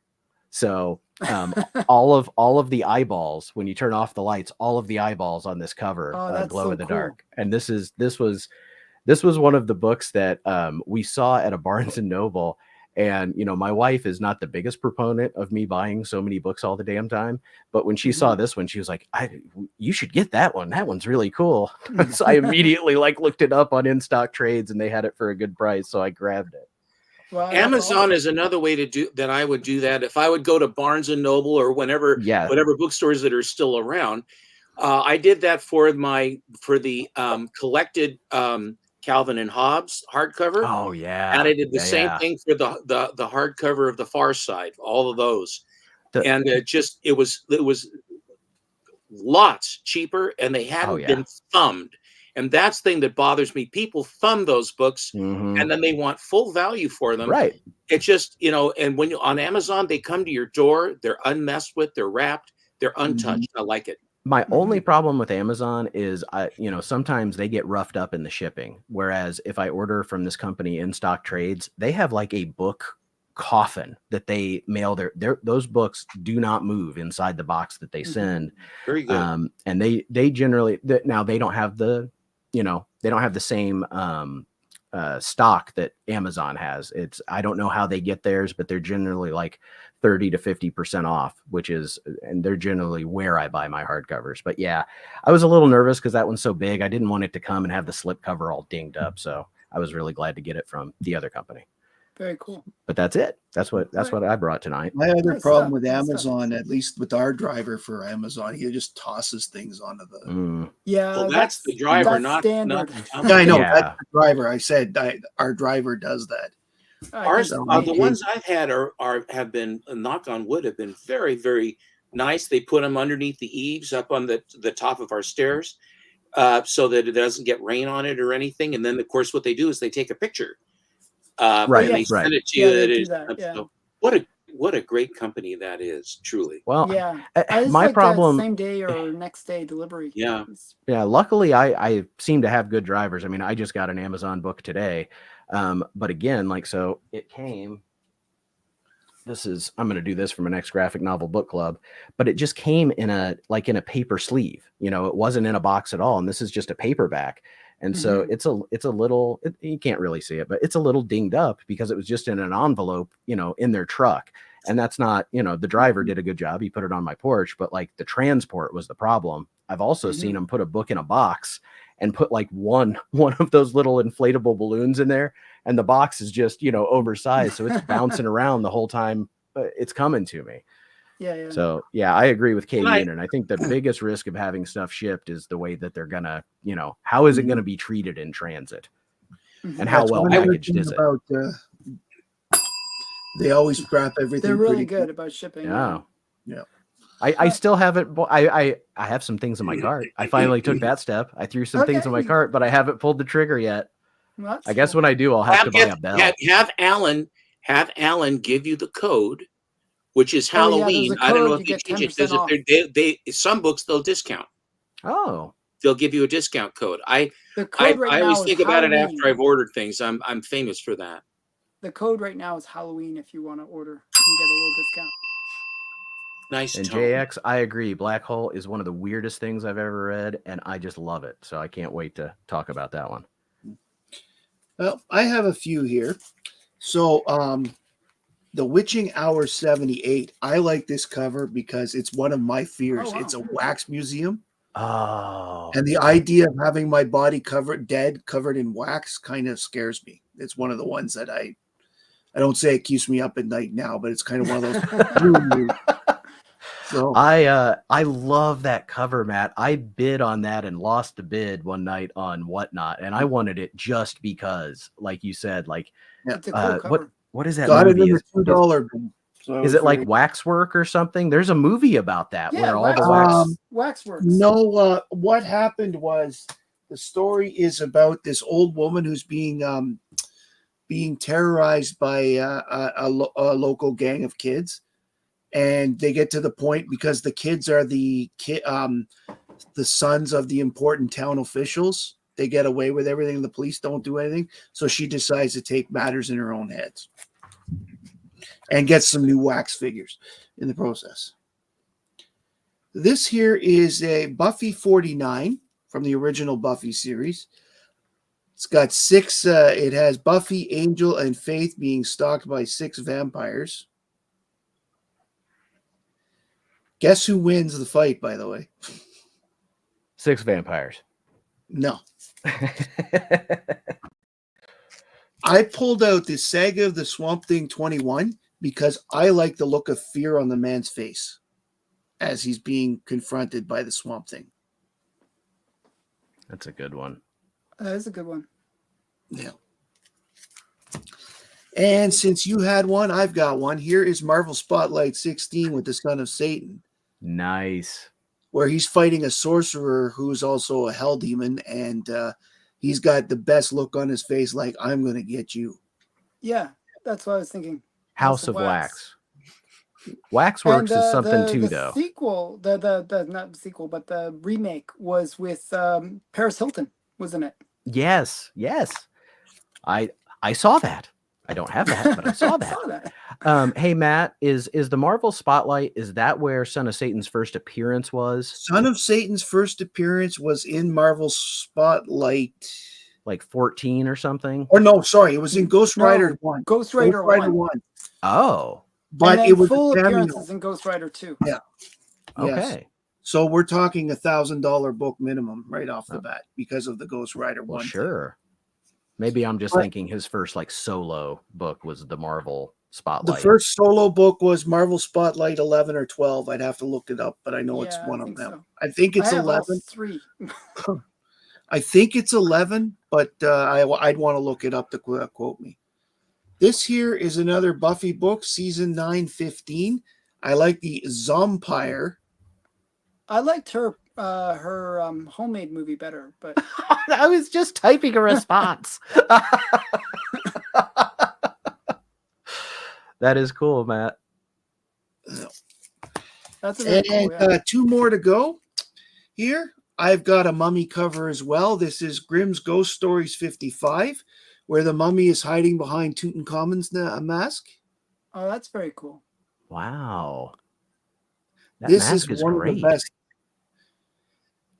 So all of the eyeballs, when you turn off the lights, all of the eyeballs on this cover That's glow so in the cool. dark. And this was one of the books that we saw at a Barnes and Noble. And, you know, my wife is not the biggest proponent of me buying so many books all the damn time. But when she saw this one, she was like, you should get that one. That one's really cool. So I immediately looked it up on In Stock Trades and they had it for a good price. So I grabbed it. Wow, Amazon awesome. is another way to do that. I would do that if I would go to Barnes and Noble or whatever bookstores that are still around. I did that for the collected Calvin and Hobbes hardcover. Oh yeah. And I did the same thing for the hardcover of the Far Side, all of those. And it was lots cheaper, and they hadn't been thumbed. And that's the thing that bothers me. People thumb those books and then they want full value for them. Right. It's just, you know, and when you on Amazon, they come to your door, they're unmessed with, they're wrapped, they're untouched. I like it. My only problem with Amazon is, you know, sometimes they get roughed up in the shipping. Whereas if I order from this company, In Stock Trades, they have like a book coffin that they mail those books do not move inside the box that they send. Very good. And they generally, now they don't have the, you know, they don't have the same stock that Amazon has. I don't know how they get theirs, but they're generally like 30 to 50% off, and they're generally where I buy my hardcovers. But yeah, I was a little nervous because that one's so big. I didn't want it to come and have the slip cover all dinged up. So I was really glad to get it from the other company. Very cool. But that's it. That's what I brought tonight. My other problem with Amazon, at least with our driver for Amazon, he just tosses things onto the. Yeah, well, that's the driver, not standard. Yeah, I know that's the driver. I said our driver does that. Ours, the ones I've had have been, knock on wood, have been very, very nice. They put them underneath the eaves up on the top of our stairs, so that it doesn't get rain on it or anything. And then, of course, what they do is they take a picture. And they send it to you. So what a great company that is, truly. Well, yeah, my problem, same day or next day delivery. Yeah. Luckily, I seem to have good drivers. I mean, I just got an Amazon book today, but again, so it came. I'm going to do this for my next graphic novel book club, but it just came in a paper sleeve. You know, it wasn't in a box at all, and this is just a paperback. And so it's a little, you can't really see it, but it's a little dinged up because it was just in an envelope, you know, in their truck. And that's not, you know, the driver did a good job. He put it on my porch, but the transport was the problem. I've also seen him put a book in a box and put one of those little inflatable balloons in there. And the box is just, you know, oversized. So it's bouncing around the whole time it's coming to me. Yeah. So yeah, I agree with Kate Noonan. I think the biggest risk of having stuff shipped is the way that they're gonna, you know, how is it going to be treated in transit, and how well packaged is it? They always wrap everything. They're really good about shipping. Yeah. I still haven't. I have some things in my cart. I finally took that step. I threw some things in my cart, but I haven't pulled the trigger yet. Well, I guess when I do, I'll have to buy a bell. Have Alan give you the code, which is Halloween. I don't know if you change it because if some books they'll discount. Oh, they'll give you a discount code. I always think about it after I've ordered things. I'm famous for that. The code right now is Halloween. If you want to order and get a little discount. Nice. And JX, I agree. Black Hole is one of the weirdest things I've ever read, and I just love it. So I can't wait to talk about that one. Well, I have a few here. So, The Witching Hour 78. I like this cover because it's one of my fears. It's a wax museum. Oh. And the idea of having my body covered in wax kind of scares me. It's one of the ones that I don't say it keeps me up at night now, but it's kind of one of those. So I love that cover, Matt. I bid on that and lost the bid one night on Whatnot, and I wanted it just because, like you said, it's a cool cover. What is that got movie? It in the $2 bin. So is it like Waxwork or something? There's a movie about that where all the Waxworks. No, what happened was the story is about this old woman who's being terrorized by a local gang of kids, and they get to the point because the kids are the sons of the important town officials. They get away with everything. The police don't do anything. So she decides to take matters in her own hands. and get some new wax figures in the process. This here is a Buffy 49 from the original Buffy series. It's got 6, it has Buffy, Angel, and Faith being stalked by 6 vampires. Guess who wins the fight, by the way? 6 vampires. No. I pulled out the Saga of the Swamp Thing 21 because I like the look of fear on the man's face as he's being confronted by the Swamp Thing. That's a good one. That is a good one. Yeah. And since you had one, I've got one. Here is Marvel Spotlight 16 with the Son of Satan. Nice. Where he's fighting a sorcerer who's also a hell demon, and he's got the best look on his face, like, I'm going to get you. Yeah, that's what I was thinking. House of Wax. Waxworks is something too, though. Sequel, the not the sequel, but the remake was with Paris Hilton, wasn't it? Yes. I saw that. I don't have that, but I saw that. Hey, Matt, is the Marvel Spotlight, is that where Son of Satan's first appearance was? Son of Satan's first appearance was in Marvel Spotlight. Like 14 or something? Or no, sorry, it was in Ghost Rider 1. Ghost Rider 1. Oh. But it was full appearances in Ghost Rider 2. Yeah. Okay. Yes. So we're talking $1,000 book minimum right off the bat because of the Ghost Rider 1. Sure. Maybe I'm just thinking his first like solo book was the Marvel Spotlight. The first solo book was Marvel Spotlight 11 or 12. I'd have to look it up, but I know it's one of them. So. I think it's 11. 3. I think it's 11, but I'd want to look it up to quote me. This here is another Buffy book, season 9-15. I like the Zompire. I liked her homemade movie better, but I was just typing a response. That is cool, Matt. That's a and cool, yeah. 2 more to go here. I've got a mummy cover as well. This is Grimm's Ghost Stories 55, where the mummy is hiding behind Tutankhamun's mask. Oh, that's very cool. Wow. This is one of the best.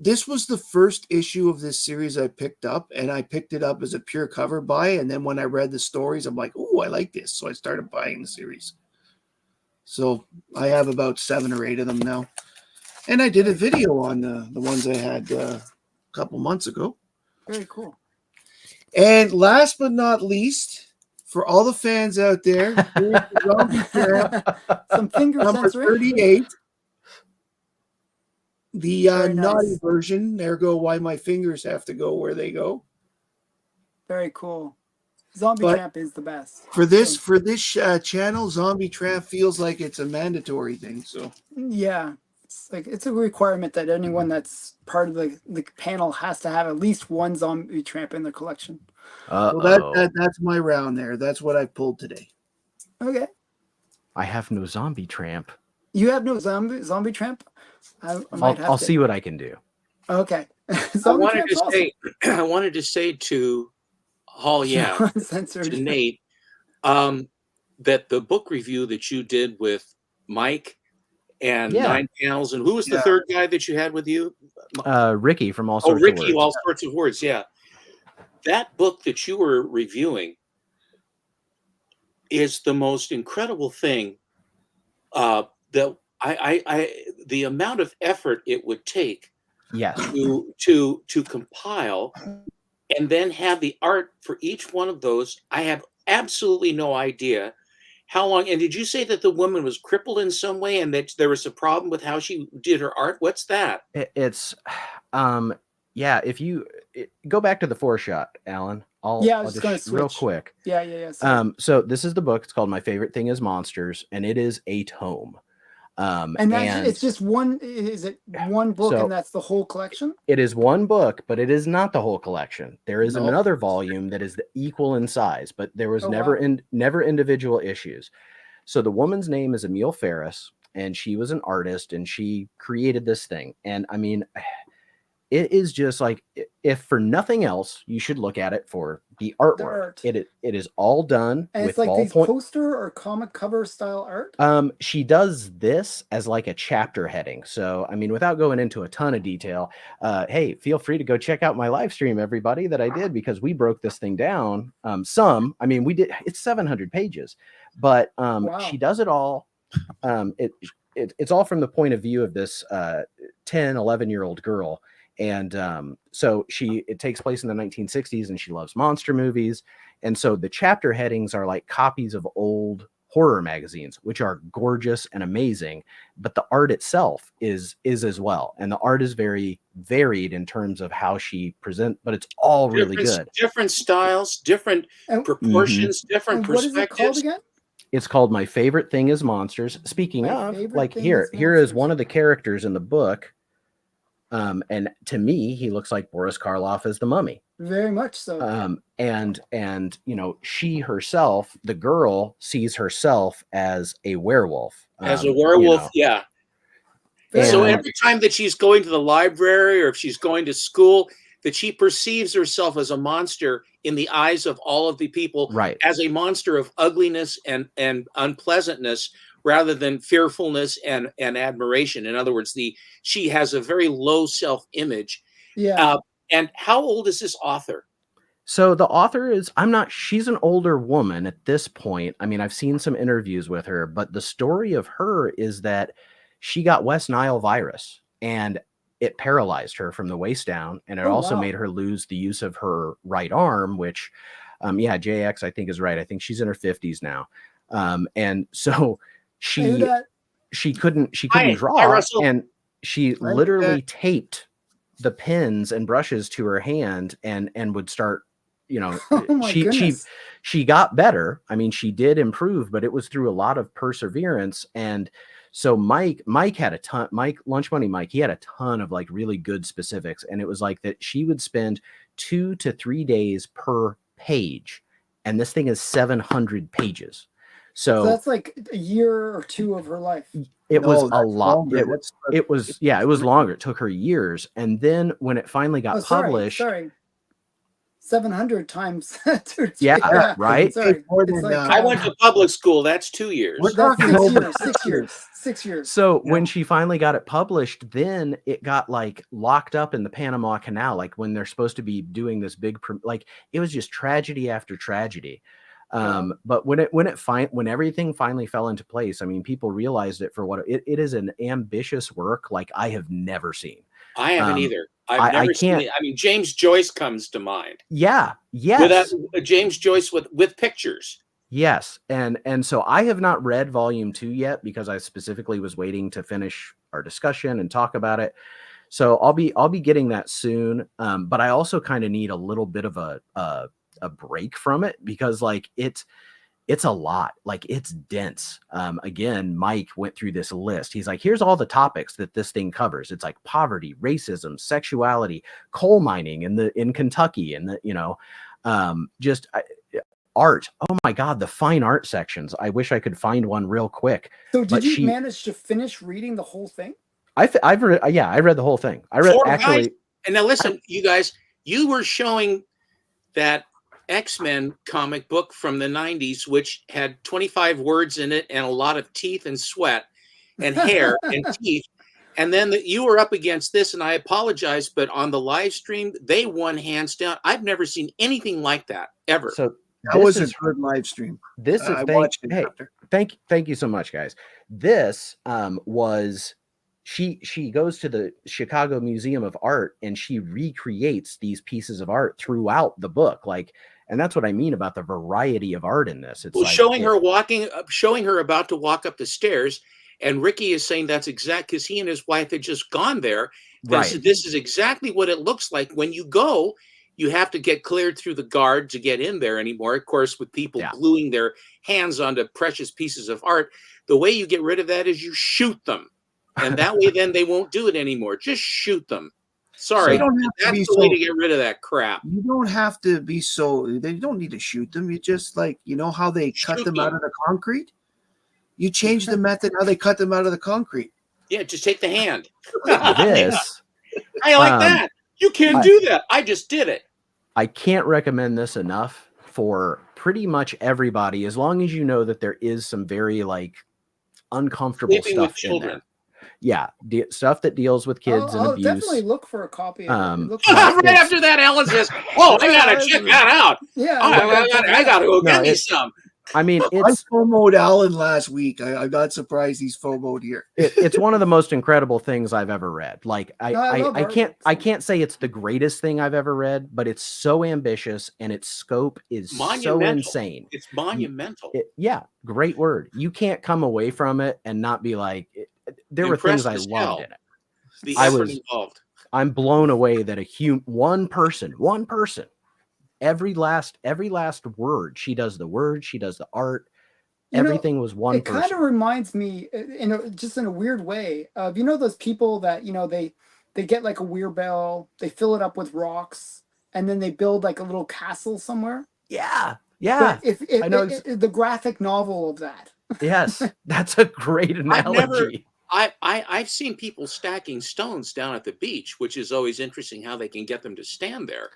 This was the first issue of this series I picked up, and I picked it up as a pure cover buy. And then when I read the stories, I'm like, oh, I like this. So I started buying the series. So I have about 7 or 8 of them now. And I did a video on the ones I had a couple months ago. Very cool. And last but not least, for all the fans out there, here's the Zombie Trap, some finger number censoring. 38. The Very naughty nice. version. Ergo, why my fingers have to go where they go. Very cool. Zombie Tramp is the best. For this channel, Zombie Tramp feels like it's a mandatory thing. So yeah, it's a requirement that anyone that's part of the panel has to have at least one Zombie Tramp in their collection. Well, that's my round there. That's what I pulled today. Okay. I have no Zombie Tramp. You have no Zombie Tramp? I'll see what I can do. Okay. I wanted to say to Hall, to Nate, that the book review that you did with Mike and 9 Panels, and who was the third guy that you had with you? Ricky from All Sorts of Words. All Sorts of Words, yeah. That book that you were reviewing is the most incredible thing. That the amount of effort it would take, to compile, and then have the art for each one of those. I have absolutely no idea how long. And did you say that the woman was crippled in some way, and that there was a problem with how she did her art? What's that? It's, if you go back to the 4-shot, Alan. I'll just going to switch real quick. Yeah. So this is the book. It's called My Favorite Thing Is Monsters, and it is a tome. And it's just one. Is it one book, and that's the whole collection? It is one book, but it is not the whole collection. There is another volume that is equal in size, but there was never individual issues. So the woman's name is Emile Ferris, and she was an artist, and she created this thing. And I mean, it is just like, if for nothing else, you should look at it for the artwork. art. It is all done And with it's like these ballpoint. poster or comic cover style art. She does this as like a chapter heading. So, I mean, without going into a ton of detail, hey, feel free to go check out my live stream, everybody, that I did, because we broke this thing down. I mean, we did, it's 700 pages, but Wow. she does it all. It's all from the point of view of this 10, 11-year-old girl. And so it takes place in the 1960s, and she loves monster movies. And so the chapter headings are like copies of old horror magazines, which are gorgeous and amazing, but the art itself is as well. And the art is very varied in terms of how she presents, but it's all really good. Different styles, different proportions, different perspectives. What is it called again? It's called My Favorite Thing is Monsters. Speaking of, like, here is one of the characters in the book. And to me, he looks like Boris Karloff as the Mummy. Very much so. And you know, she herself, the girl, sees herself as a werewolf. As a werewolf, you know. Yeah. So every time that she's going to the library, or if she's going to school, that she perceives herself as a monster in the eyes of all of the people, right, as a monster of ugliness and unpleasantness, rather than fearfulness and admiration. In other words, she has a very low self-image. Yeah. And how old is this author? So the author is, she's an older woman at this point. I mean, I've seen some interviews with her, but the story of her is that she got West Nile virus, and it paralyzed her from the waist down. And it also made her lose the use of her right arm, which, JX, I think, is right. I think she's in her 50s now. And so she couldn't draw, and she literally taped the pens and brushes to her hand and would start, you know, she got better. I mean, she did improve, but it was through a lot of perseverance. And so Mike had a ton, Lunch Money Mike, he had a ton of like really good specifics. And it was like that she would spend 2 to 3 days per page. And this thing is 700 pages. So that's like a year or two of her life. It was a lot. It was longer. It took her years. And then when it finally got published. 700 times. Right. Sorry. I went to public school. That's 2 years. We're talking 6 years. So when she finally got it published, then it got like locked up in the Panama Canal. Like when they're supposed to be doing this big, like it was just tragedy after tragedy. But when everything finally fell into place, I mean, people realized it for what it is, an ambitious work like I have never seen. I haven't either. I've never seen it. I mean, James Joyce comes to mind. Yeah. Yes. James Joyce with pictures. Yes. And so I have not read volume 2 yet, because I specifically was waiting to finish our discussion and talk about it. So I'll be getting that soon. But I also kind of need a little bit of a break from it, because like it's a lot, like it's dense. Again, Mike went through this list. He's like, here's all the topics that this thing covers. It's like poverty, racism, sexuality, coal mining in Kentucky, and art. Oh my God, the fine art sections. I wish I could find one real quick. So did you manage to finish reading the whole thing? I read the whole thing. I read actually. And now listen, you guys, you were showing that X-Men comic book from the 90s, which had 25 words in it and a lot of teeth and sweat and hair and teeth. And then you were up against this, and I apologize, but on the live stream, they won hands down. I've never seen anything like that ever. So that was a good live stream. This is thank you so much, guys. This was she goes to the Chicago Museum of Art, and she recreates these pieces of art throughout the book, like. And that's what I mean about the variety of art in this. It's like showing her about to walk up the stairs, and Ricky is saying that's exact, because he and his wife had just gone there. Right. This is exactly what it looks like when you go. You have to get cleared through the guard to get in there anymore. Of course, with people gluing their hands onto precious pieces of art, the way you get rid of that is you shoot them, and that way then they won't do it anymore. Just shoot them. Sorry, that's the way to get rid of that crap. You don't have to be so. They don't need to shoot them. You just how they cut them out of the concrete. You change the method how they cut them out of the concrete. Yeah, just take the hand. This I like that. You can't do that. I just did it. I can't recommend this enough for pretty much everybody, as long as you know that there is some very like uncomfortable Sleeping stuff with children. in there. Yeah, stuff that deals with kids and I'll abuse. definitely look for a copy of it. Right after that, Ellen says, "Oh, I gotta check that out. Yeah, I gotta go get me some." I mean, I FOMO'd Alan last week. I got surprised he's FOMO'd here. It's one of the most incredible things I've ever read. Like I can't say it's the greatest thing I've ever read, but it's so ambitious and its scope is so insane. It's monumental. Yeah, great word. You can't come away from it and not be like, there were things I loved in it. The effort involved. I'm blown away that one person, every last word, she does the word, she does the art, everything was one person. It kind of reminds me just in a weird way of, those people that, they get like a wheelbarrow, they fill it up with rocks, and then they build like a little castle somewhere. Yeah. But I know the graphic novel of that. Yes, that's a great analogy. I've seen people stacking stones down at the beach, which is always interesting how they can get them to stand there.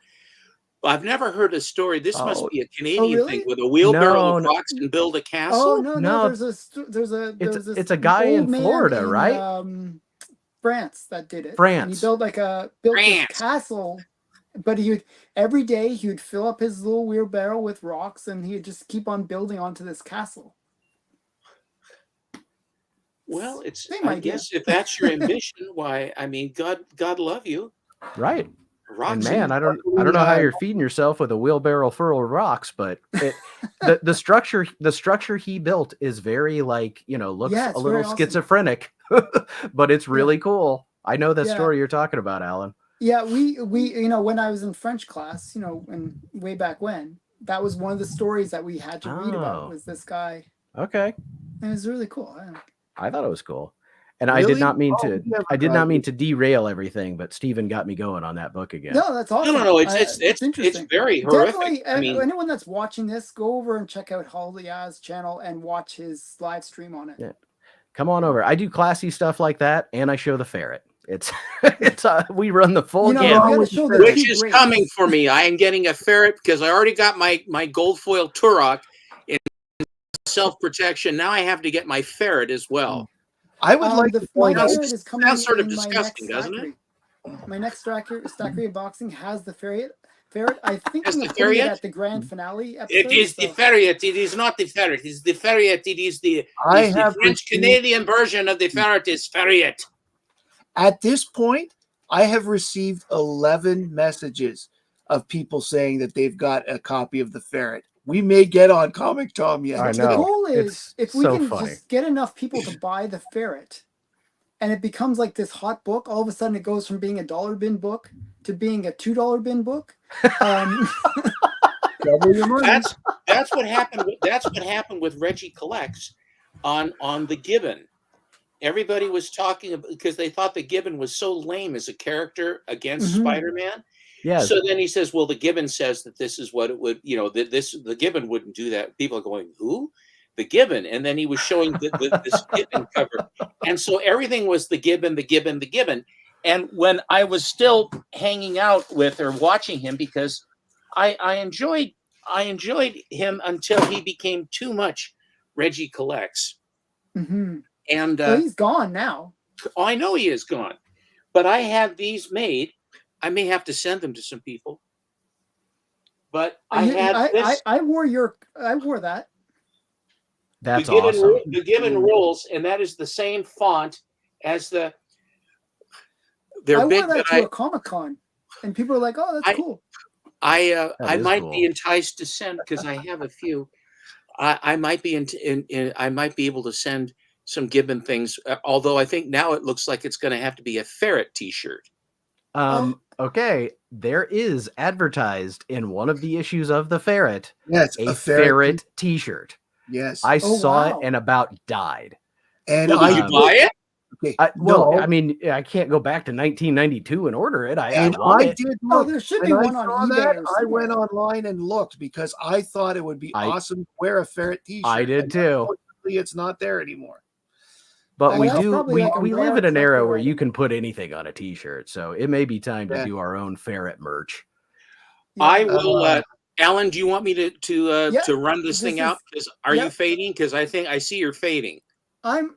I've never heard a story. This must be a Canadian thing with a wheelbarrow of rocks and build a castle. No. It's a guy in Florida, right? France that did it. France. And he built this castle, but every day he would fill up his little wheelbarrow with rocks, and he would just keep on building onto this castle. Well, I guess if that's your ambition, why? I mean, God love you, right? Rocks and man, I don't know how you're feeding yourself with a wheelbarrow full of rocks, but the structure he built is very looks a little schizophrenic, but it's really cool. I know that story you're talking about, Alan. Yeah, we when I was in French class, and way back when, that was one of the stories that we had to read about was this guy. Okay. And it was really cool. I thought it was cool. And really? I did not mean to derail everything, but Stephen got me going on that book again. No, that's awesome. No, it's interesting. It's very horrific. Anyone that's watching this, go over and check out Halia's channel and watch his live stream on it. Yeah. Come on over. I do classy stuff like that, and I show the ferret. We run the full gamut. Which is coming for me. I am getting a ferret because I already got my gold foil Turok in self-protection. Now I have to get my ferret as well. I would like to point out. Sounds sort of disgusting, doesn't it? My next Stackery unboxing has the ferret. I think I'm putting it at the grand finale episode. It is the ferret. It is not the ferret. It's the ferret. It is the French-Canadian version of the ferret is ferret. At this point, I have received 11 messages of people saying that they've got a copy of the ferret. We may get on Comic Tom yet. I know. The goal is if we can just get enough people to buy the ferret, and it becomes like this hot book. All of a sudden, it goes from being a $1 bin book to being a $2 bin book. Double your money. That's what happened. That's what happened with Reggie Collects on the Gibbon. Everybody was talking because they thought the Gibbon was so lame as a character against Spider-Man. Yeah. So then he says, well, the Gibbon says that this is what it would, the Gibbon wouldn't do that. People are going, who? The Gibbon. And then he was showing this Gibbon cover. And so everything was the Gibbon, the Gibbon, the Gibbon. And when I was still hanging out with or watching him, because I enjoyed him until he became too much Reggie Collects. Mm-hmm. And he's gone now. Oh, I know he is gone. But I have these made. I may have to send them to some people. But I wore that. That's awesome. The Gibbon rules, and that is the same font as the. I wore that to a Comic-Con, and people are like, "Oh, that's cool." I might be enticed to send because I have a few. I might be I might be able to send some Gibbon things. Although I think now it looks like it's going to have to be a ferret T-shirt. Okay, there is advertised in one of the issues of the Ferret. Yes, a ferret T-shirt. Yes, I saw it and about died. And did you buy it? Okay, I mean, I can't go back to 1992 and order it. I did look. There should be one on eBay. I went online and looked because I thought it would be awesome to wear a ferret T-shirt. I did too. Unfortunately, it's not there anymore. But we that's do probably like a we live rare in an era collector where you item. can put anything on a t-shirt, so it may be time to Yeah. do our own ferret merch. Yeah. I will. Alan, do you want me Yeah, to run this thing out? Are you yep. fading? Because I think I see you're fading. I'm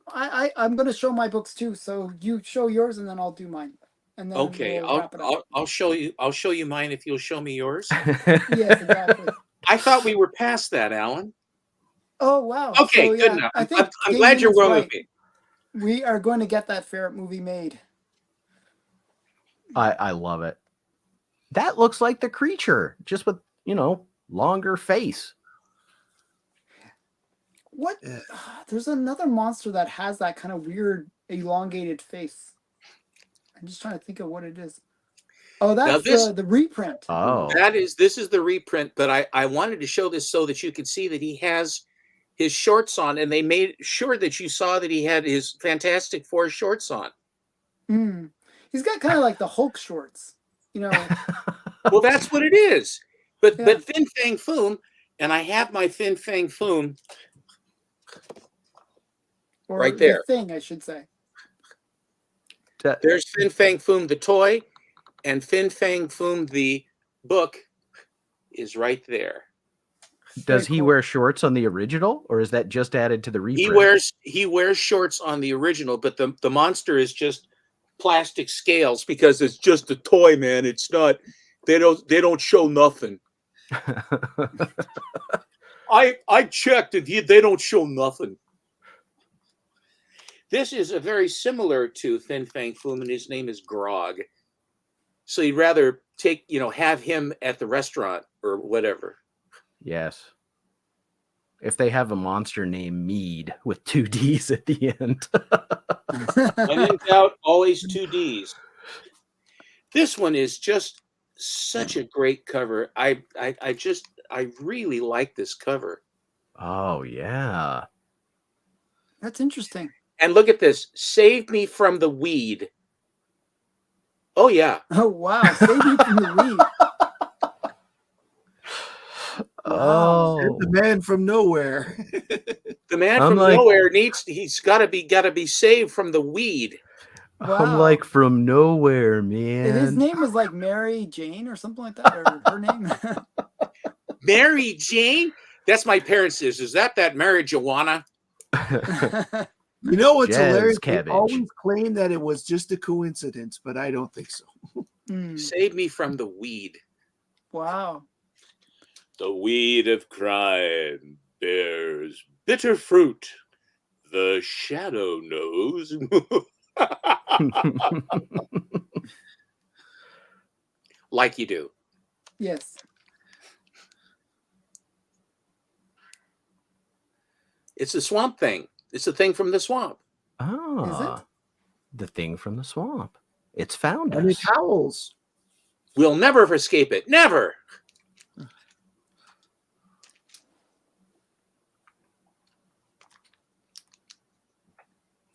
gonna show my books too. So you show yours, and then I'll do mine, and then Okay, we'll wrap it up. I'll show you. I'll show you mine if you'll show me yours. Yes, exactly. I thought we were past that, Alan. Oh wow. Okay, So, good yeah, enough. I think I'm glad you're Damien's well right. with me. We are going to get that ferret movie made. I love it. That looks like the creature, just with, longer face. What? There's another monster that has that kind of weird elongated face. I'm just trying to think of what it is. Oh, that's the reprint. Oh, this is the reprint, but I wanted to show this so that you could see that he has his shorts on, and they made sure that you saw that he had his Fantastic Four shorts on. He's got kind of like the Hulk shorts, Well, that's what it is. But Fin Fang Foom, and I have my Fin Fang Foom or right there. The thing, I should say. There's Fin Fang Foom the toy, and Fin Fang Foom the book is right there. Does he wear shorts on the original, or is that just added to the reprint? He wears shorts on the original, but the monster is just plastic scales because it's just a toy, man. It's not. They don't show nothing. I checked and they don't show nothing. This is a very similar to Fin Fang Foom, and his name is Grog. So you'd rather have him at the restaurant or whatever. Yes. If they have a monster named Mead with 2 D's at the end. When in doubt, always 2 D's. This one is just such a great cover. I really like this cover. Oh, yeah. That's interesting. And look at this. Save me from the weed. Oh, yeah. Oh, wow. Save me from the weed. Oh, the man from nowhere. The man from nowhere he's gotta be saved from the weed. Wow. I'm like from nowhere, man. If his name was like Mary Jane or something like that, or her name. Mary Jane? That's my parents' is that marijuana? You know what's hilarious? Cabbage. They always claim that it was just a coincidence, but I don't think so. Save me from the weed. Wow. The weed of crime bears bitter fruit. The shadow knows. Like you do. Yes. It's a swamp thing. It's a thing from the swamp. Ah, Is it? The thing from the swamp. It's found And us. it howls. We'll never escape it. Never.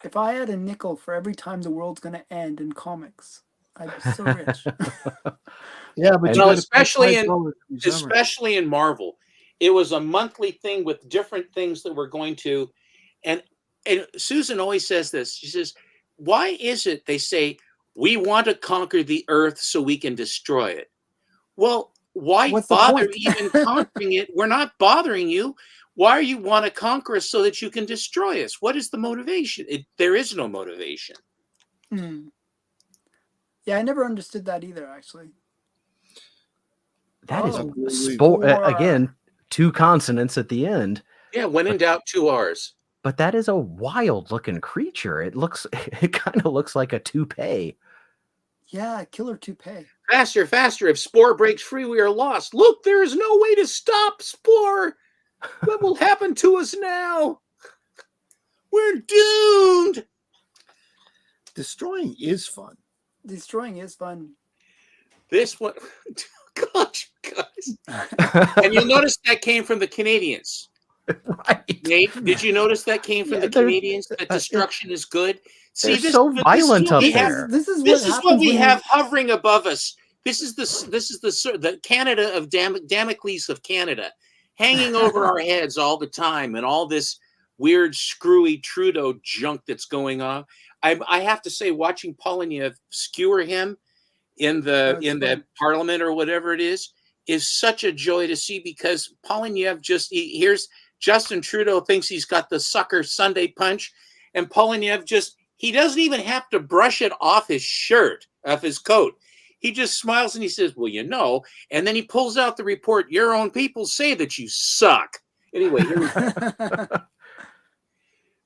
If I had a nickel for every time the world's going to end in comics, I'd be so rich. Yeah, but especially in Marvel, it was a monthly thing with different things that were going to, and Susan always says this. She says, "Why is it they say we want to conquer the Earth so we can destroy it?" Well, why bother even conquering it? We're not bothering you. Why do you want to conquer us so that you can destroy us? What is the motivation? There is no motivation. Yeah, I never understood that either, actually. That is again, 2 consonants at the end. Yeah, when in doubt, 2 R's. But that is a wild looking creature. It kind of looks like a toupee. Yeah, killer toupee. Faster, faster. If Spore breaks free, we are lost. Look, there is no way to stop Spore. What will happen to us now? We're doomed. Destroying is fun. Destroying is fun. This one, gosh, guys. And you'll notice that came from the Canadians. Right. Nate, did you notice that came from the Canadians? That destruction is good. See, this so violent up there. This is what we have hovering above us. This is the Canada of Damocles of Canada, hanging over our heads all the time, and all this weird, screwy Trudeau junk that's going on. I have to say, watching Polonyev skewer him in the parliament or whatever it is such a joy to see, because Polonyev here's Justin Trudeau thinks he's got the sucker Sunday punch, and Polonyev he doesn't even have to brush it off his shirt, off his coat. He just smiles and he says, well, and then he pulls out the report. Your own people say that you suck. Anyway, here we go.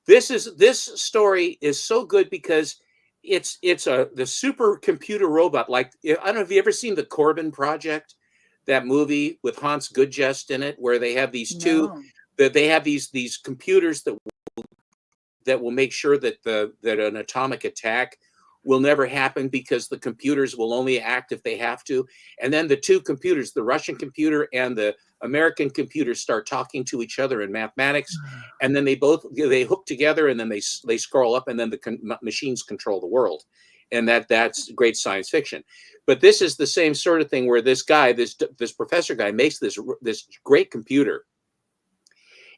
This story is so good because it's the supercomputer robot. Like, I don't know if you ever seen the Corbin Project, that movie with Hans Gudjest in it, where they have these these computers that will make sure that that an atomic attack will never happen, because the computers will only act if they have to. And then the two computers, the Russian computer and the American computer, start talking to each other in mathematics, and then they hook together, and then they scroll up, and then the machines control the world. And that's great science fiction. But this is the same sort of thing, where this guy, this professor guy, makes this great computer,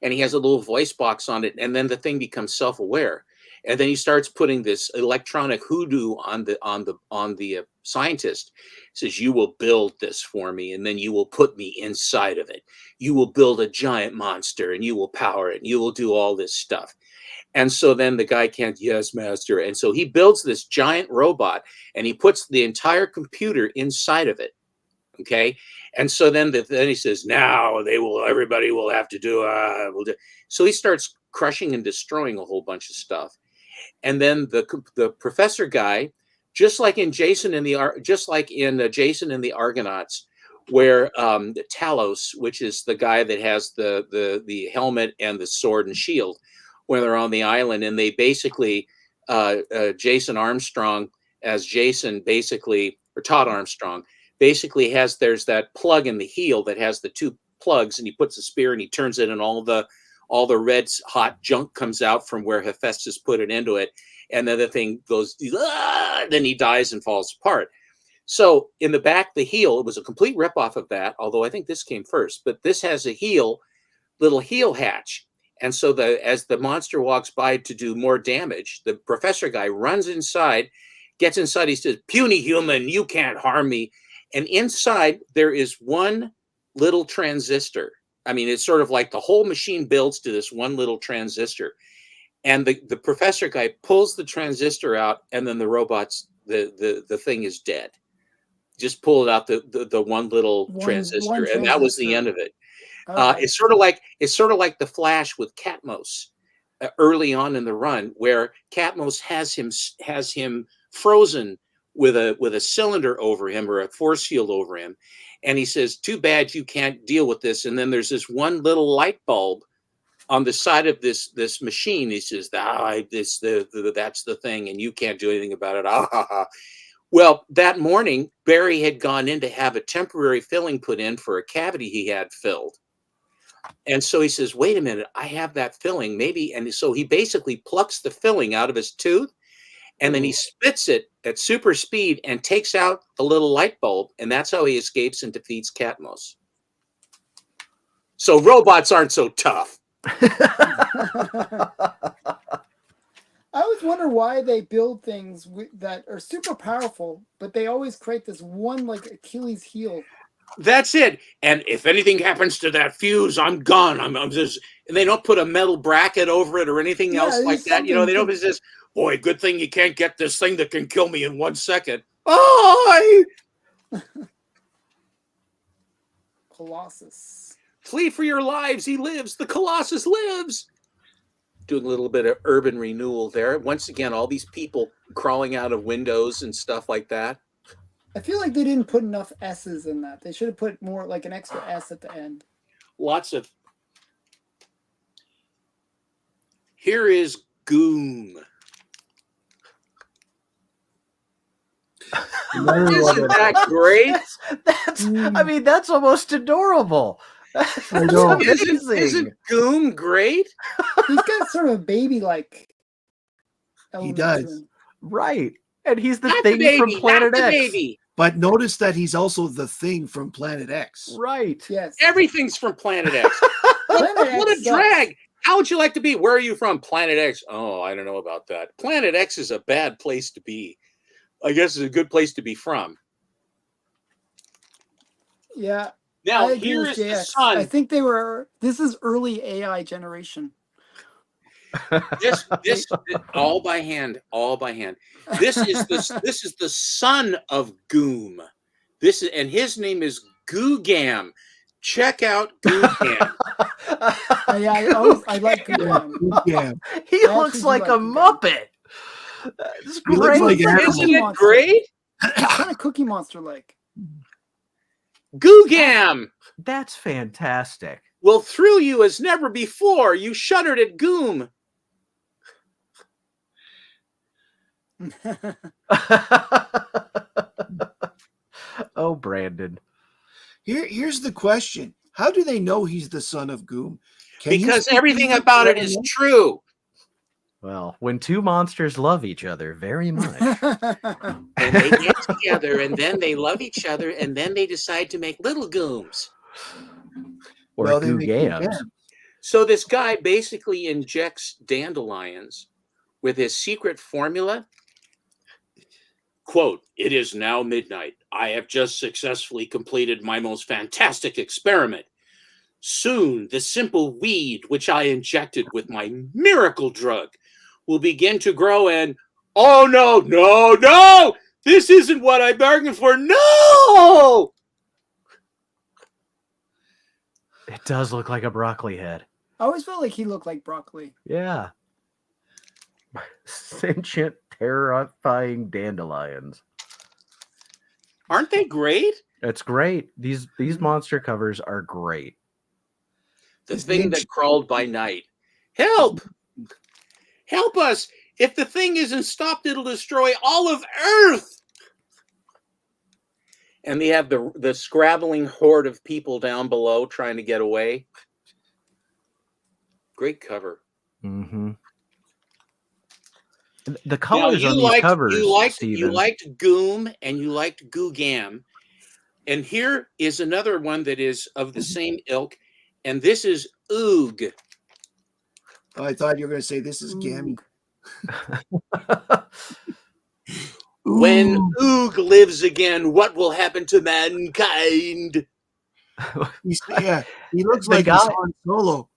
and he has a little voice box on it, and then the thing becomes self-aware, and then he starts putting this electronic hoodoo on the scientist. He says, you will build this for me, and then you will put me inside of it. You will build a giant monster, and you will power it, and you will do all this stuff. And so then the guy can't, yes, master. And so he builds this giant robot, and he puts the entire computer inside of it. Okay. And so then he says, now everybody will have to do. So he starts crushing and destroying a whole bunch of stuff. And then the professor guy, just like in Jason and the Argonauts, where Talos, which is the guy that has the helmet and the sword and shield, when they're on the island, and they basically Jason Armstrong as Jason, basically, or Todd Armstrong, basically there's that plug in the heel that has the two plugs, and he puts a spear and he turns it, and all the red hot junk comes out from where Hephaestus put it into it, and then the thing goes, then he dies and falls apart. So in the back, the heel, it was a complete ripoff of that, although I think this came first, but this has a little heel hatch. And so as the monster walks by to do more damage, the professor guy runs inside, gets inside, he says, puny human, you can't harm me. And inside there is one little transistor. I mean, it's sort of like the whole machine builds to this one little transistor. And the professor guy pulls the transistor out, and then the the thing is dead. Just pulled out the one little transistor, and that was the end of it. Okay. It's sort of like the Flash with Catmos early on in the run, where Catmos has him frozen with a cylinder over him, or a force field over him, and he says, "Too bad you can't deal with this." And then there's this one little light bulb on the side of this machine. He says, that's the thing, and you can't do anything about it. Ah, ha, ha. Well, that morning, Barry had gone in to have a temporary filling put in for a cavity he had filled. And so he says, wait a minute, I have that filling, maybe. And so he basically plucks the filling out of his tooth, and then he spits it at super speed and takes out the little light bulb. And that's how he escapes and defeats Catmos. So robots aren't so tough. I always wonder why they build things that are super powerful, but they always create this one, like, Achilles heel. That's it. And if anything happens to that fuse, I'm gone. I'm just. And they don't put a metal bracket over it or anything else like that. You know, they don't just. Boy, good thing you can't get this thing that can kill me in 1 second. Oh! Colossus. Flee for your lives. He lives. The Colossus lives. Doing a little bit of urban renewal there. Once again, all these people crawling out of windows and stuff like that. I feel like they didn't put enough S's in that. They should have put more, like an extra S at the end. Lots of. Here is Goom. Isn't that great? I mean, that's almost adorable. That's amazing. Isn't Goom great? He's got sort of a baby-like element. He does. Right. And he's the thing from Planet X. Baby. But notice that he's also the thing from Planet X. Right. Yes. Everything's from Planet X. What a drag. How would you like to be? Where are you from? Planet X. Oh, I don't know about that. Planet X is a bad place to be. I guess it's a good place to be from. Yeah. Now, I agree here with is the JX. sun. I think this is early AI generation. This all by hand. This is the son of Goom. And his name is Googam. Check out Googam. I like Googam. Yeah. He looks like a Muppet. It's He looks great. like Isn't it great? It's kind of Cookie Monster like. Googam That's fantastic. will thrill you as never before. You shuddered at Goom. Oh, Brandon. Here's the question. How do they know he's the son of Goom? Because everything about it is true. Well, when two monsters love each other very much. And they get together, and then they love each other, and then they decide to make little Gooms. Or Googams. So this guy basically injects dandelions with his secret formula. Quote, "It is now midnight. I have just successfully completed my most fantastic experiment. Soon, the simple weed which I injected with my miracle drug will begin to grow and, oh no, this isn't what I bargained for. No!" It does look like a broccoli head. I always felt like he looked like broccoli. Yeah. Sentient, terrifying dandelions. Aren't they great? It's great. These monster covers are great. The thing that crawled by night. Help! Help us! If the thing isn't stopped, it'll destroy all of Earth! And they have the scrabbling horde of people down below trying to get away. Great cover. Mm-hmm. The colors now, on these covers, you liked Goom and you liked Googam. And here is another one that is of the same ilk. And this is Oog. Oh, I thought you were going to say this is Gammy. When Oog lives again, what will happen to mankind? He looks like he's on Solo.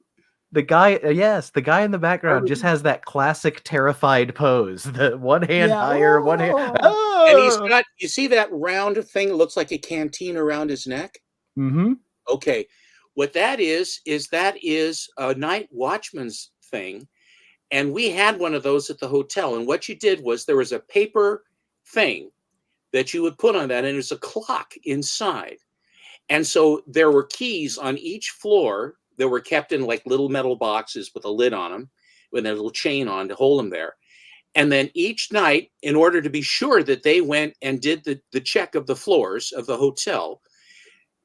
The guy, yes, the guy in the background just has that classic terrified pose. The one hand higher, one hand. Oh! And he's got, you see that round thing that looks like a canteen around his neck? Mm-hmm. Okay. What that is a night watchman's thing. And we had one of those at the hotel. And what you did was there was a paper thing that you would put on that, and there's a clock inside. And so there were keys on each floor that were kept in like little metal boxes with a lid on them, with a little chain on to hold them there. And then each night, in order to be sure that they went and did the check of the floors of the hotel,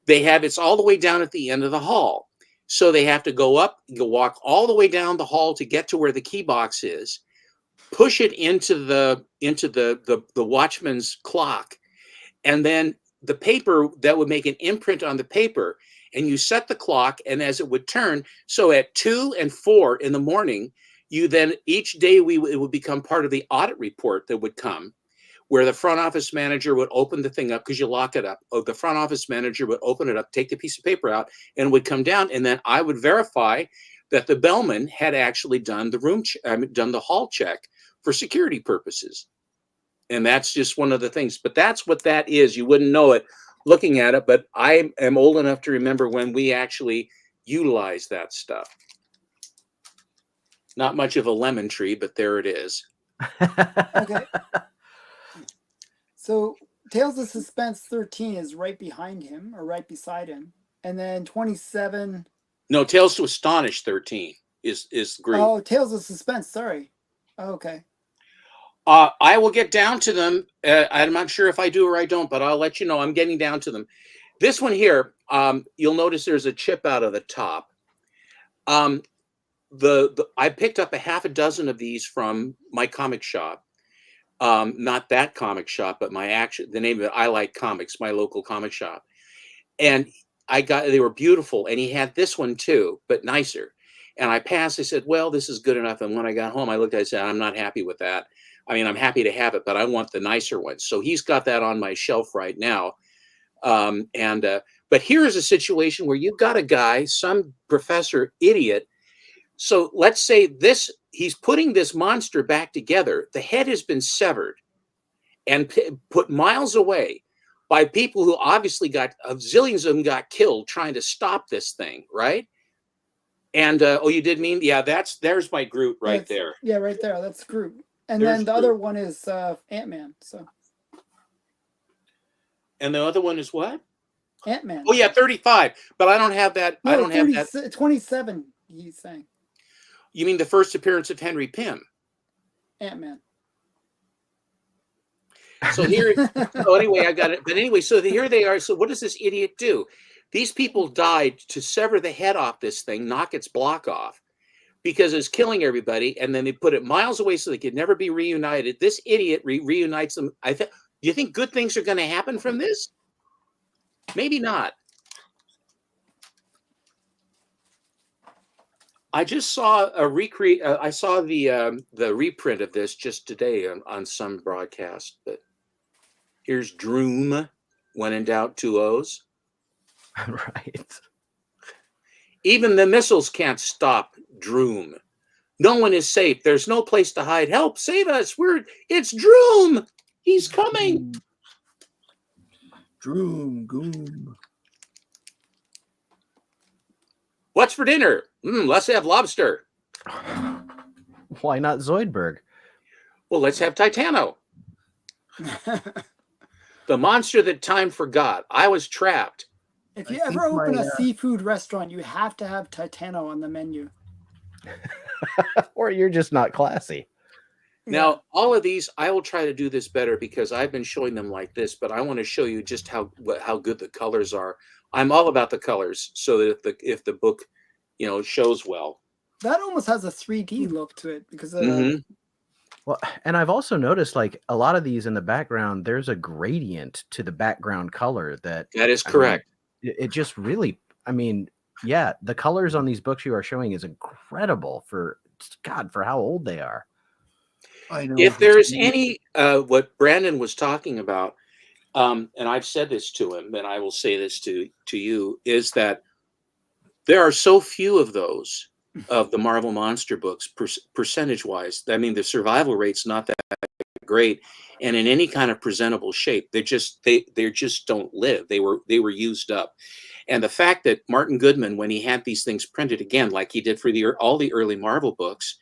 it's all the way down at the end of the hall. So they have to go walk all the way down the hall to get to where the key box is, push it into the watchman's clock, and then the paper that would make an imprint on the paper, and you set the clock, and as it would turn, so at 2 and 4 in the morning, you then each day it would become part of the audit report that would come, where the front office manager would open the thing up because you lock it up. The front office manager would open it up, take the piece of paper out, and would come down, and then I would verify that the bellman had actually done done the hall check for security purposes. And that's just one of the things. But that's what that is. You wouldn't know it looking at it, but I am old enough to remember when we actually utilized that stuff. Not much of a lemon tree, but there it is. Okay. So Tales of Suspense 13 is right behind him, or right beside him. And then 27. No, Tales to Astonish 13 is great. Oh, Tales of Suspense, sorry. Oh, okay. I will get down to them. I'm not sure if I do or I don't, but I'll let you know. I'm getting down to them. This one here, you'll notice there's a chip out of the top. I picked up a half a dozen of these from my comic shop. Not that comic shop, but the name of it, I Like Comics, my local comic shop. And they were beautiful. And he had this one too, but nicer. And I passed. I said, well, this is good enough. And when I got home, I looked at it and said, I'm not happy with that. I mean, I'm happy to have it, but I want the nicer ones. So he's got that on my shelf right now. But here is a situation where you've got a guy, some professor idiot. So let's say he's putting this monster back together. The head has been severed and put miles away by people who obviously zillions of them got killed trying to stop this thing, right? And you did mean, yeah, there's my Groot right there. Yeah, right there. That's Groot. And then the other one is Ant-Man. So. And the other one is what? Ant-Man. Oh yeah, 35. But I don't have that. No, I don't have that. 27. He's saying. You mean the first appearance of Henry Pym? Ant-Man. So here. So anyway, I got it. But anyway, so here they are. So what does this idiot do? These people died to sever the head off this thing, knock its block off, because it's killing everybody. And then they put it miles away so they could never be reunited. This idiot reunites them. Do you think good things are going to happen from this? Maybe not. I just saw I saw the reprint of this just today on some broadcast. But here's Droom. When in doubt, 2 O's. Right. Even the missiles can't stop Droom. No one is safe. There's no place to hide. Help! Save us! It's Droom. He's coming. Droom, goom. What's for dinner? Let's have lobster. Why not Zoidberg? Well, let's have Titano. The monster that time forgot. I was trapped. If you ever open a seafood restaurant, you have to have Titano on the menu. Or you're just not classy. Now, all of these, I will try to do this better because I've been showing them like this, but I want to show you just how good the colors are. I'm all about the colors, so that if the book, shows well. That almost has a 3D look to it because Well, and I've also noticed like a lot of these in the background, there's a gradient to the background color that is correct. It just really, yeah, the colors on these books you are showing is incredible for how old they are. I know. If there's any, what Brandon was talking about, and I've said this to him, and I will say this to you, is that there are so few of those of the Marvel Monster books percentage-wise. I mean, the survival rate's not that great, and in any kind of presentable shape, they just don't live. They were used up. And the fact that Martin Goodman, when he had these things printed again, like he did for all the early Marvel books,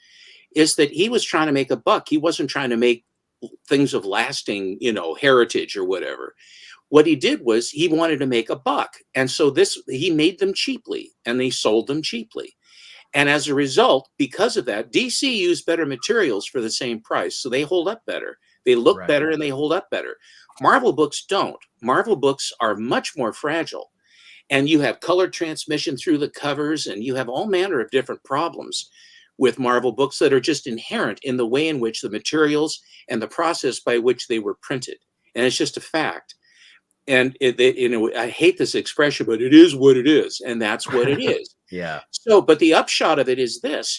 is that he was trying to make a buck. He wasn't trying to make things of lasting, heritage or whatever. What he did was he wanted to make a buck. And so he made them cheaply and he sold them cheaply. And as a result, because of that, DC used better materials for the same price. So they hold up better. They look better and they hold up better. Marvel books don't. Marvel books are much more fragile. And you have color transmission through the covers, and you have all manner of different problems with Marvel books that are just inherent in the way in which the materials and the process by which they were printed. And it's just a fact. And I hate this expression, but it is what it is. And that's what it is. Yeah. So, but the upshot of it is this.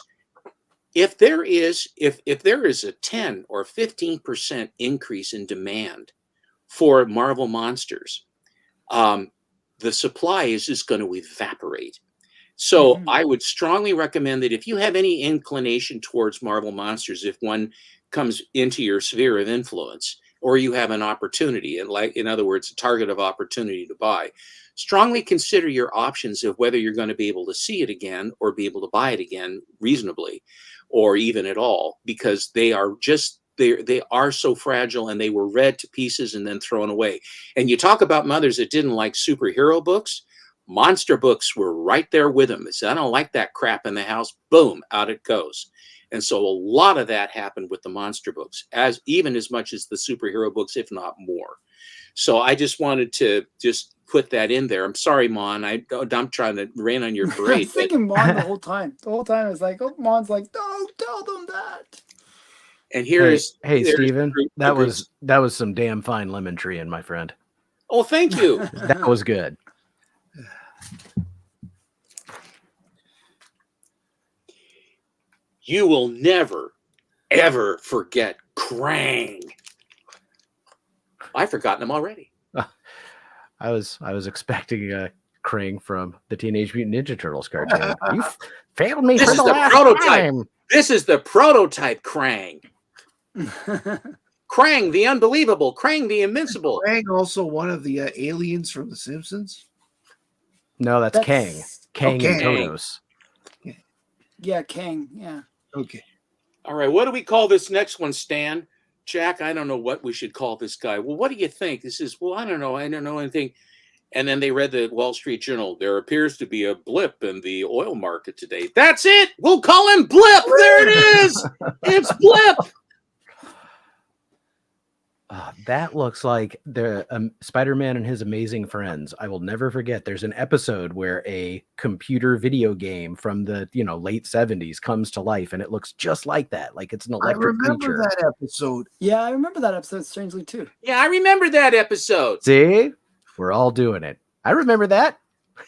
If there is a 10 or 15% increase in demand for Marvel monsters, the supply is just going to evaporate. So I would strongly recommend that if you have any inclination towards Marvel monsters, if one comes into your sphere of influence, or you have an opportunity, and in other words, a target of opportunity to buy, strongly consider your options of whether you're going to be able to see it again or be able to buy it again reasonably, or even at all, because they are so fragile, and they were read to pieces and then thrown away. And you talk about mothers that didn't like superhero books. Monster books were right there with them. They said, I don't like that crap in the house. Boom, out it goes. And so a lot of that happened with the monster books, even as much as the superhero books, if not more. So I just wanted to just put that in there. I'm sorry, Mon. I'm trying to rain on your parade. I was thinking Mon the whole time. The whole time I was like, Mon's like, don't tell them that. And here's Stephen, that was some damn fine lemon tree, my friend. Oh, thank you. That was good. You will never, ever forget Krang. I've forgotten him already. I was expecting a Krang from the Teenage Mutant Ninja Turtles cartoon. You failed me This for is the the last prototype. time. This is the prototype Krang. Krang the Unbelievable. Krang the Invincible. Krang also one of the aliens from The Simpsons? No, that's Kang. Kang and Kang. Kodos. Yeah, Kang. Yeah. Okay. All right. What do we call this next one, Stan? Jack, I don't know what we should call this guy. Well, what do you think? This is, well, I don't know. I don't know anything. And then they read the Wall Street Journal. There appears to be a blip in the oil market today. That's it. We'll call him Blip. There it is. It's Blip. That looks like the Spider-Man and his amazing friends. I will never forget. There's an episode where a computer video game from the late 70s comes to life, and it looks just like that. Like it's an electric I remember creature. that episode. Yeah, I remember that episode strangely too. Yeah, I remember that episode. See, we're all doing it. I remember that.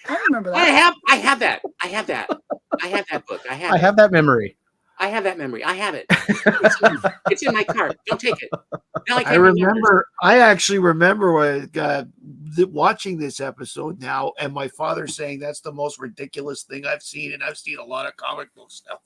I remember that. I have that. I have that book. I have that memory. I have that memory. I have it. It's in my cart. Don't take it. Now I remember. I actually remember watching this episode now, and my father saying that's the most ridiculous thing I've seen, and I've seen a lot of comic book stuff.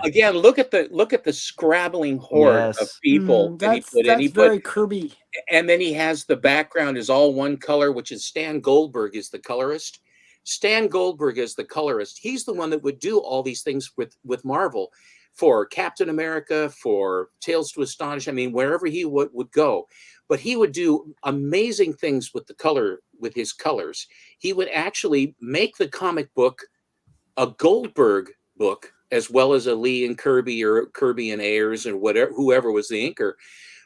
Again, look at the scrabbling horde of people that he put in. He very Kirby. And then he has the background is all one color, which is Stan Goldberg is the colorist. Stan Goldberg is the colorist. He's the one that would do all these things with Marvel for Captain America, for Tales to Astonish. I mean, wherever he would go. But he would do amazing things with with his colors. He would actually make the comic book a Goldberg book, as well as a Lee and Kirby or Kirby and Ayers or whoever was the inker.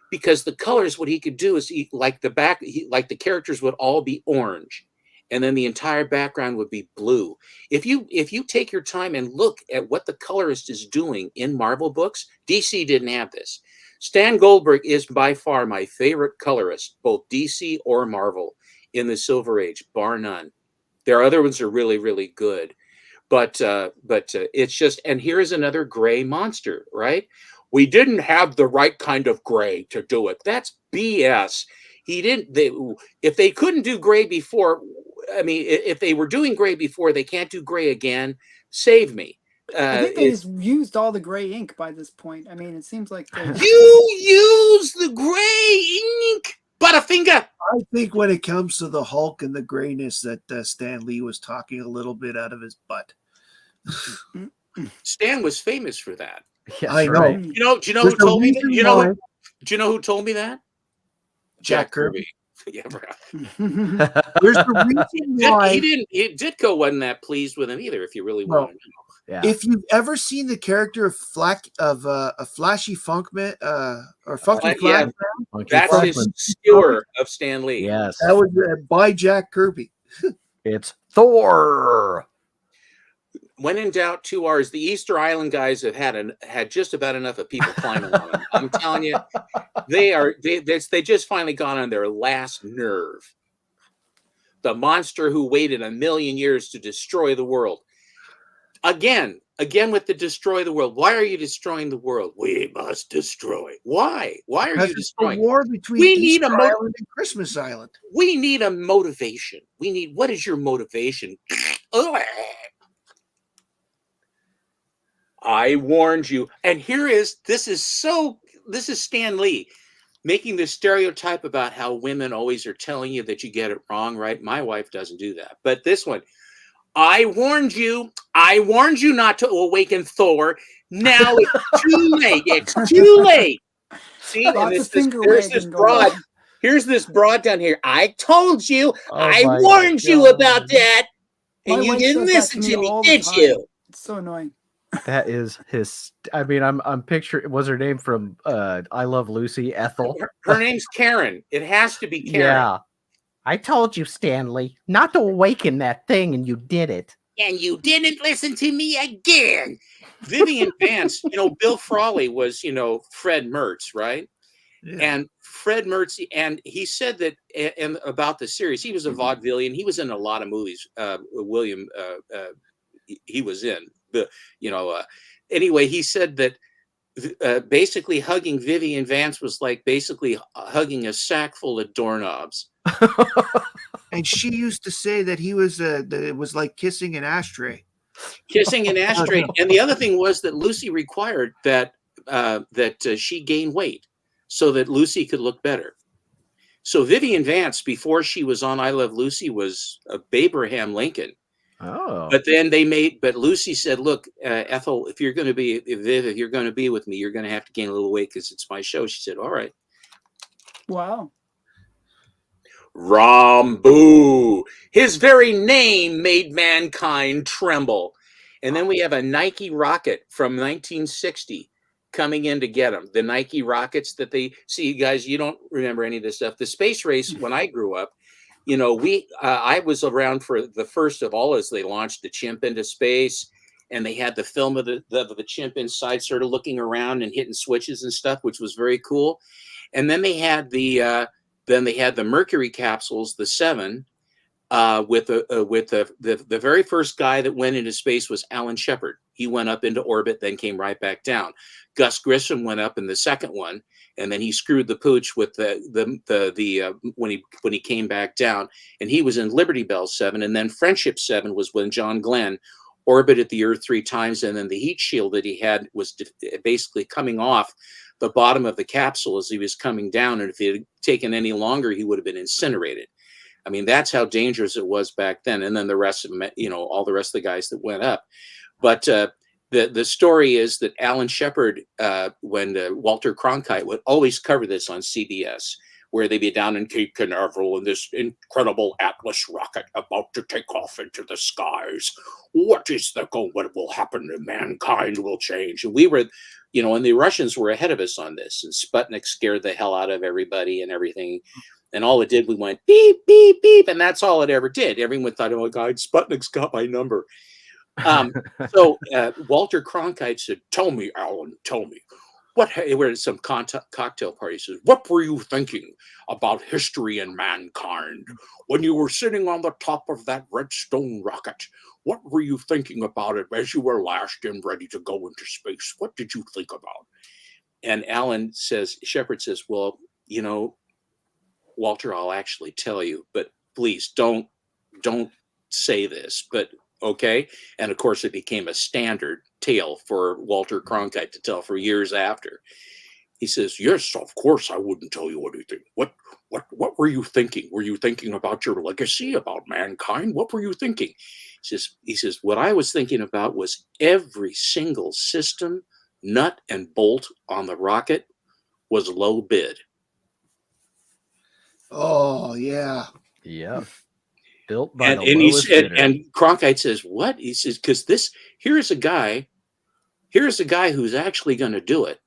Because the colors, what he could do is like the characters would all be orange. And then the entire background would be blue. If you take your time and look at what the colorist is doing in Marvel books, DC didn't have this. Stan Goldberg is by far my favorite colorist, both DC or Marvel, in the Silver Age, bar none. Their other ones are really, really good. But it's just, and here's another gray monster, right? We didn't have the right kind of gray to do it. That's BS. If they couldn't do gray before, I mean, if they were doing gray before, they can't do gray again. Save me. I think they just used all the gray ink by this point. I mean, it seems like you use the gray ink, Butterfinger. I think when it comes to the Hulk and the grayness, that Stan Lee was talking a little bit out of his butt. Stan was famous for that. Yes, I know. right. Do you know who told me that? Do you know who told me that? Jack Kirby. Yeah, There's the reason why Ditko wasn't that pleased with him either. If you really want to know. Yeah. If you've ever seen the character of a Flashy Funkman or Funky Flash, that's his skewer of Stan Lee. Yes, that was by Jack Kirby. It's Thor. When in doubt, 2 R's. The Easter Island guys have had just about enough of people climbing on them. I'm telling you, they just finally got on their last nerve. The monster who waited 1,000,000 years to destroy the world. Again with the destroy the world. Why are you destroying the world? We must destroy. Why? Why are you destroying? The war between Easter Island and Christmas Island. We need a motivation. What is your motivation? I warned you. And this is Stan Lee making the stereotype about how women always are telling you that you get it wrong, right? My wife doesn't do that. But this one, I warned you not to awaken Thor. Now it's too late. It's too late. See, and here's this broad down here. I told you. I warned you about that. And you didn't listen to me, did you? It's so annoying. That is his. I mean, I'm picturing. Was her name from I Love Lucy? Ethel. Her name's Karen. It has to be Karen. Yeah. I told you, Stanley, not to awaken that thing, and you did it. And you didn't listen to me again. Vivian Vance, Bill Frawley was, Fred Mertz, right? Yeah. And Fred Mertz, and he said that and about the series, he was a vaudevillian. He was in a lot of movies. William, he was in Anyway, he said that basically hugging Vivian Vance was like basically hugging a sack full of doorknobs. And she used to say that that it was like kissing an ashtray. Kissing an ashtray. And the other thing was that Lucy required that she gain weight so that Lucy could look better. So Vivian Vance, before she was on I Love Lucy, was a Abraham Lincoln. Oh. But then but Lucy said, look, Ethel, if you're going to be with me, you're going to have to gain a little weight because it's my show. She said, all right. Wow. Rambo. His very name made mankind tremble. And then we have a Nike rocket from 1960 coming in to get them. The Nike rockets that they see, guys, you don't remember any of this stuff. The space race, when I grew up, I was around for the first of all as they launched the chimp into space, and they had the film of the chimp inside sort of looking around and hitting switches and stuff, which was very cool. And then they had the Mercury capsules, the 7, with the very first guy that went into space was Alan Shepard. He went up into orbit, then came right back down. Gus Grissom went up in the second one, and then he screwed the pooch with when he came back down, and he was in Liberty Bell 7, and then Friendship 7 was when John Glenn orbited the Earth 3 times, and then the heat shield that he had was basically coming off the bottom of the capsule as he was coming down, and if it had taken any longer, he would have been incinerated. I mean, that's how dangerous it was back then. And then the rest of them, all the rest of the guys that went up. But the story is that Alan Shepard, when Walter Cronkite would always cover this on CBS, where they'd be down in Cape Canaveral in this incredible Atlas rocket about to take off into the skies. What will happen to mankind will change. And we were, and the Russians were ahead of us on this. And Sputnik scared the hell out of everybody and everything. And all it did, we went beep, beep, beep. And that's all it ever did. Everyone thought, oh, my God, Sputnik's got my number. So Walter Cronkite said, tell me, Alan, tell me. We're at some cocktail party. Says, what were you thinking about history and mankind when you were sitting on the top of that Redstone rocket? What were you thinking about it as you were lashed and ready to go into space? What did you think about? And Shepard says, well, Walter, I'll actually tell you, but please don't say this, but okay. And of course, it became a standard tale for Walter Cronkite to tell for years after. He says, yes, of course, I wouldn't tell you anything. What were you thinking? Were you thinking about your legacy, about mankind? What were you thinking? He says, what I was thinking about was every single system, nut and bolt on the rocket was low bid. Oh, yeah. Yeah. Built by the lowest bidder. And Cronkite says, what? He says, because here's a guy who's actually going to do it,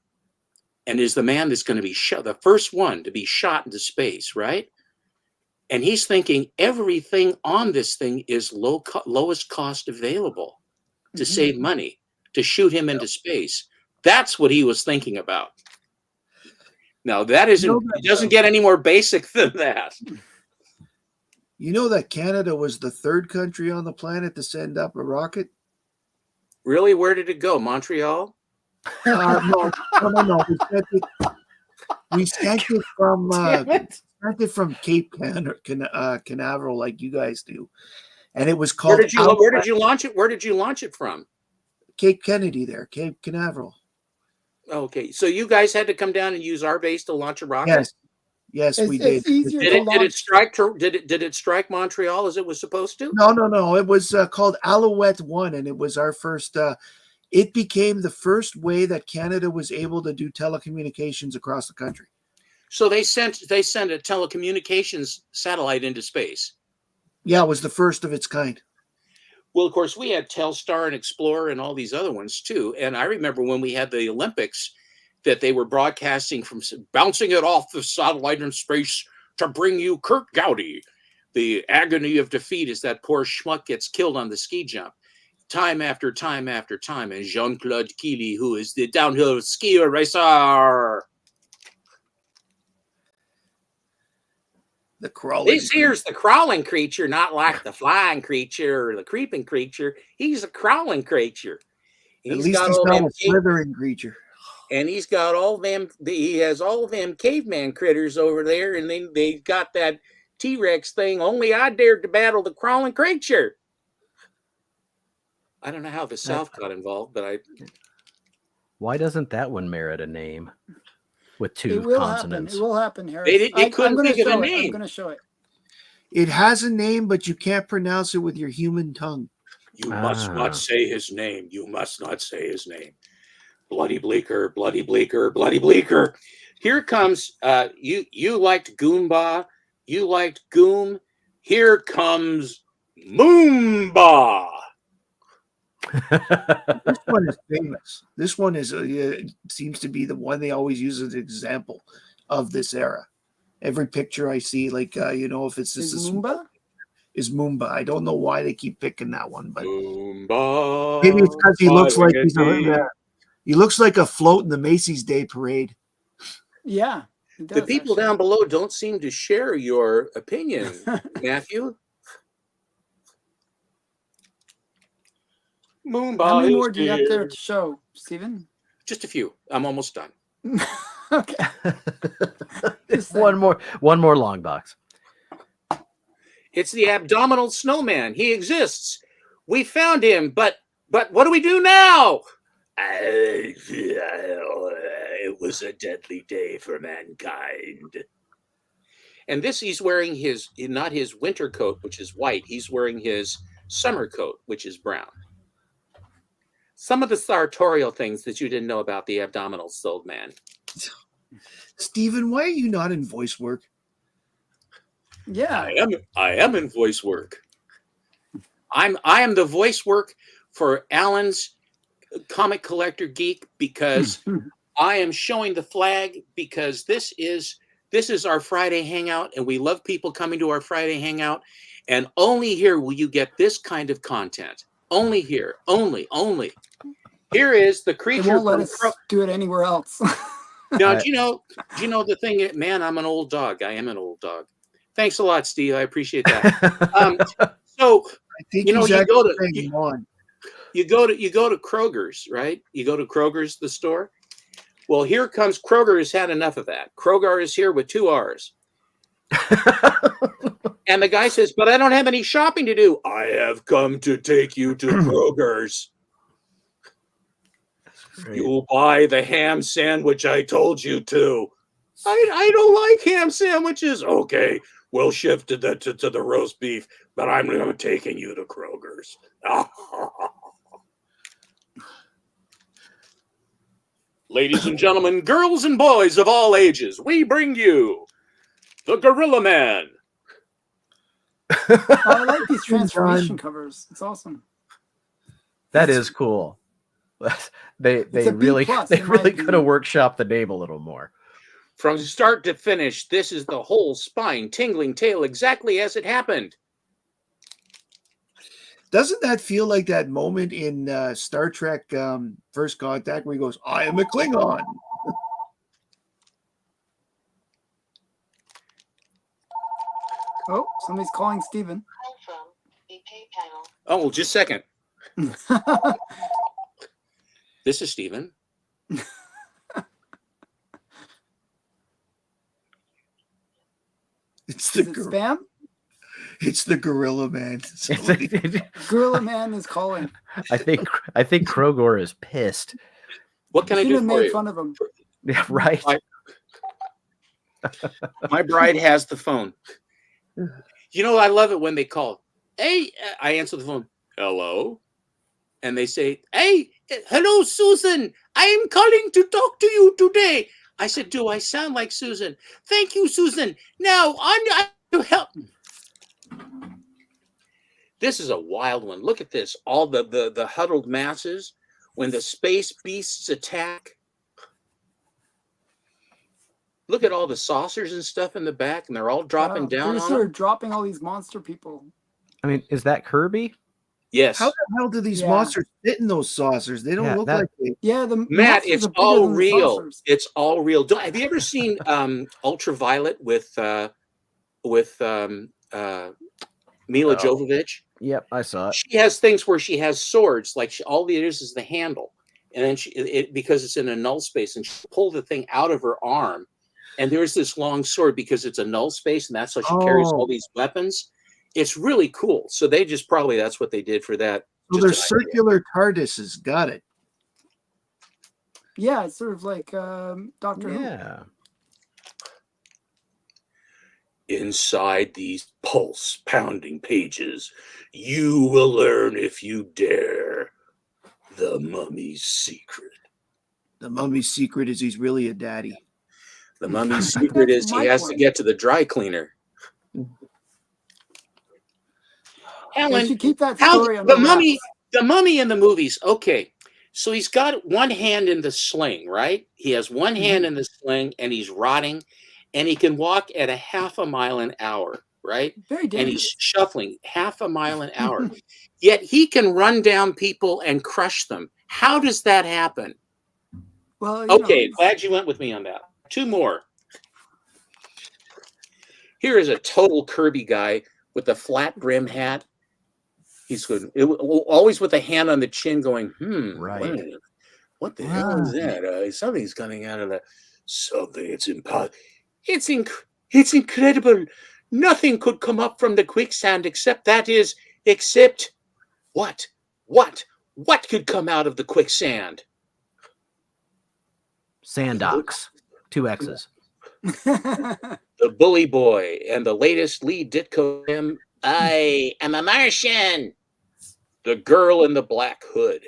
and is the man that's going to be shot, the first one to be shot into space, right? And he's thinking everything on this thing is lowest cost available to save money, to shoot him into space. That's what he was thinking about. Now, it doesn't get any more basic than that. You know that Canada was the 3rd country on the planet to send up a rocket? Really? Where did it go? Montreal? No. We sent it from Cape Canaveral, like you guys do, and it was called. Where did you launch it? Where did you launch it from? Cape Kennedy, Cape Canaveral. Okay, so you guys had to come down and use our base to launch a rocket. Yes, we did. Did it strike Montreal as it was supposed to? No. It was called Alouette 1, and it was our first. It became the first way that Canada was able to do telecommunications across the country. So they sent a telecommunications satellite into space. Yeah, it was the first of its kind. Well, of course, we had Telstar and Explorer and all these other ones too. And I remember when we had the Olympics, that they were broadcasting from bouncing it off the satellite in space to bring you Kurt Gowdy. The agony of defeat as that poor schmuck gets killed on the ski jump. Time after time after time. And Jean-Claude Killy, who is the downhill skier racer. The crawling. Here's the crawling creature, not like the flying creature or the creeping creature. He's a crawling creature. At least he's not a slithering creature. And he's got all them. He has all them caveman critters over there, and they got that T-Rex thing. Only I dared to battle the crawling creature. I don't know how the South got involved, but Why doesn't that one merit a name with two It will consonants? happen. It will happen, Harris. They couldn't think of a name. I'm going to show it. It has a name, but you can't pronounce it with your human tongue. You must not say his name. You must not say his name. Bloody Bleaker, Bloody Bleaker, Bloody Bleaker. Here comes, you liked Goomba. You liked Goom. Here comes Moomba. This one is famous. This one is seems to be the one they always use as an example of this era. Every picture I see, like if it's just Moomba? Is Moomba. I don't know why they keep picking that one, but Moomba, maybe it's because he looks like he looks like a float in the Macy's Day Parade. Yeah. The people down below don't seem to share your opinion, Matthew. Moomba. How many more do you have there to show, Stephen? Just a few. I'm almost done. Okay. one more long box. It's the abdominal snowman. He exists. We found him, but what do we do now? It was a deadly day for mankind. And he's wearing not his winter coat, which is white. He's wearing his summer coat, which is brown. Some of the sartorial things that you didn't know about the abdominal sold man. Stephen, why are you not in voice work? Yeah. I am in voice work. I am the voice work for Alan's Comic Collector Geek because I am showing the flag because this is our Friday hangout, and we love people coming to our Friday hangout, and only here will you get this kind of content. Only here. Only. Here is the creature. They won't let us do it anywhere else. Now, do you know the thing? Man, I'm an old dog. I am an old dog. Thanks a lot, Steve. I appreciate that. So I think you go to Kroger's, right? You go to Kroger's, the store. Well, here comes Kroger has had enough of that. Kroger is here with 2 R's. And the guy says, but I don't have any shopping to do. I have come to take you to Kroger's. You'll buy the ham sandwich I told you to. I don't like ham sandwiches. Okay, we'll shift to the roast beef, but I'm taking you to Kroger's. Ladies and gentlemen, girls and boys of all ages, we bring you the Gorilla Man. I like these transformation covers. It's awesome. That is cool. They really could have workshopped the name a little more. From start to finish, this is the whole spine-tingling tale exactly as it happened. Doesn't that feel like that moment in Star Trek First Contact where he goes, I am a Klingon? Oh, somebody's calling Stephen. Oh, well, just a second. This is Stephen. It's the spam? It's the Gorilla Man. Gorilla Man is calling. I think Kroger is pissed. What can I do for made you? Fun of him. Yeah, right. My bride has the phone. You know, I love it when they call. Hey, I answer the phone. Hello? And they say, hey, hello, Susan. I am calling to talk to you today. I said, do I sound like Susan? Thank you, Susan. Now, I to help. This is a wild one. Look at this. All the huddled masses when the space beasts attack. Look at all the saucers and stuff in the back, and they're all dropping down on them. Dropping all these monster people. I mean, is that Kirby? Yes. How the hell do these monsters fit in those saucers? They don't look like they. Yeah, Matt, it's all real. It's all real. Have you ever seen Ultraviolet with Mila Jovovich? Yep, I saw it. She has things where she has swords, like all it is the handle, and then because it's in a null space, and she pull the thing out of her arm, and there's this long sword because it's a null space, and that's how she carries all these weapons. It's really cool. So they just probably that's what they did for that. So they're circular TARDISes. Got it. Yeah, it's sort of like Doctor Who. Yeah. Inside these pulse-pounding pages, you will learn, if you dare, the mummy's secret. The mummy's secret is he's really a daddy. The mummy's secret is he has to get to the dry cleaner. Alan, you keep that story on the mummy in the movies. Okay, so he's got one hand in the sling, right? He has one hand in the sling, and he's rotting, and he can walk at a half a mile an hour, right? Very dangerous. And he's shuffling half a mile an hour. Yet he can run down people and crush them. How does that happen? Well, okay, glad you went with me on that. Two more. Here is a total Kirby guy with a flat brim hat. He's good. Always with a hand on the chin going, right. What the hell is that? Something's coming out of that. Something. It's impossible. It's incredible. Nothing could come up from the quicksand except what? What could come out of the quicksand? Sandox. 2 X's. The Bully Boy and the latest lead Ditko him. I am a Martian. The Girl in the Black Hood.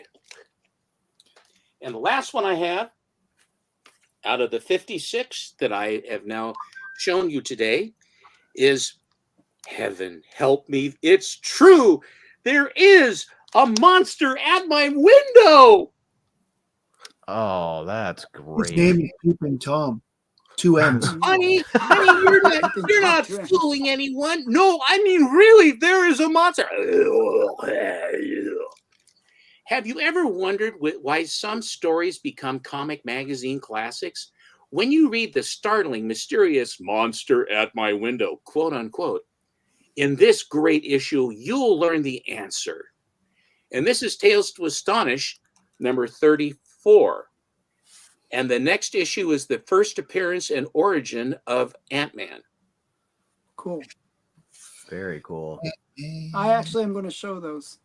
And the last one I have, out of the 56 that I have now shown you today, is Heaven Help Me. It's true. There is a monster at my window. Oh, that's great. His name is Peeping Tom. 2 M's. Honey, you're not fooling anyone. No, I mean, really, there is a monster. Have you ever wondered why some stories become comic magazine classics? When you read the startling, mysterious monster at my window, quote unquote, in this great issue, you'll learn the answer. And this is Tales to Astonish, number 34. And the next issue is the first appearance and origin of Ant-Man. Cool. Very cool. I actually am going to show those.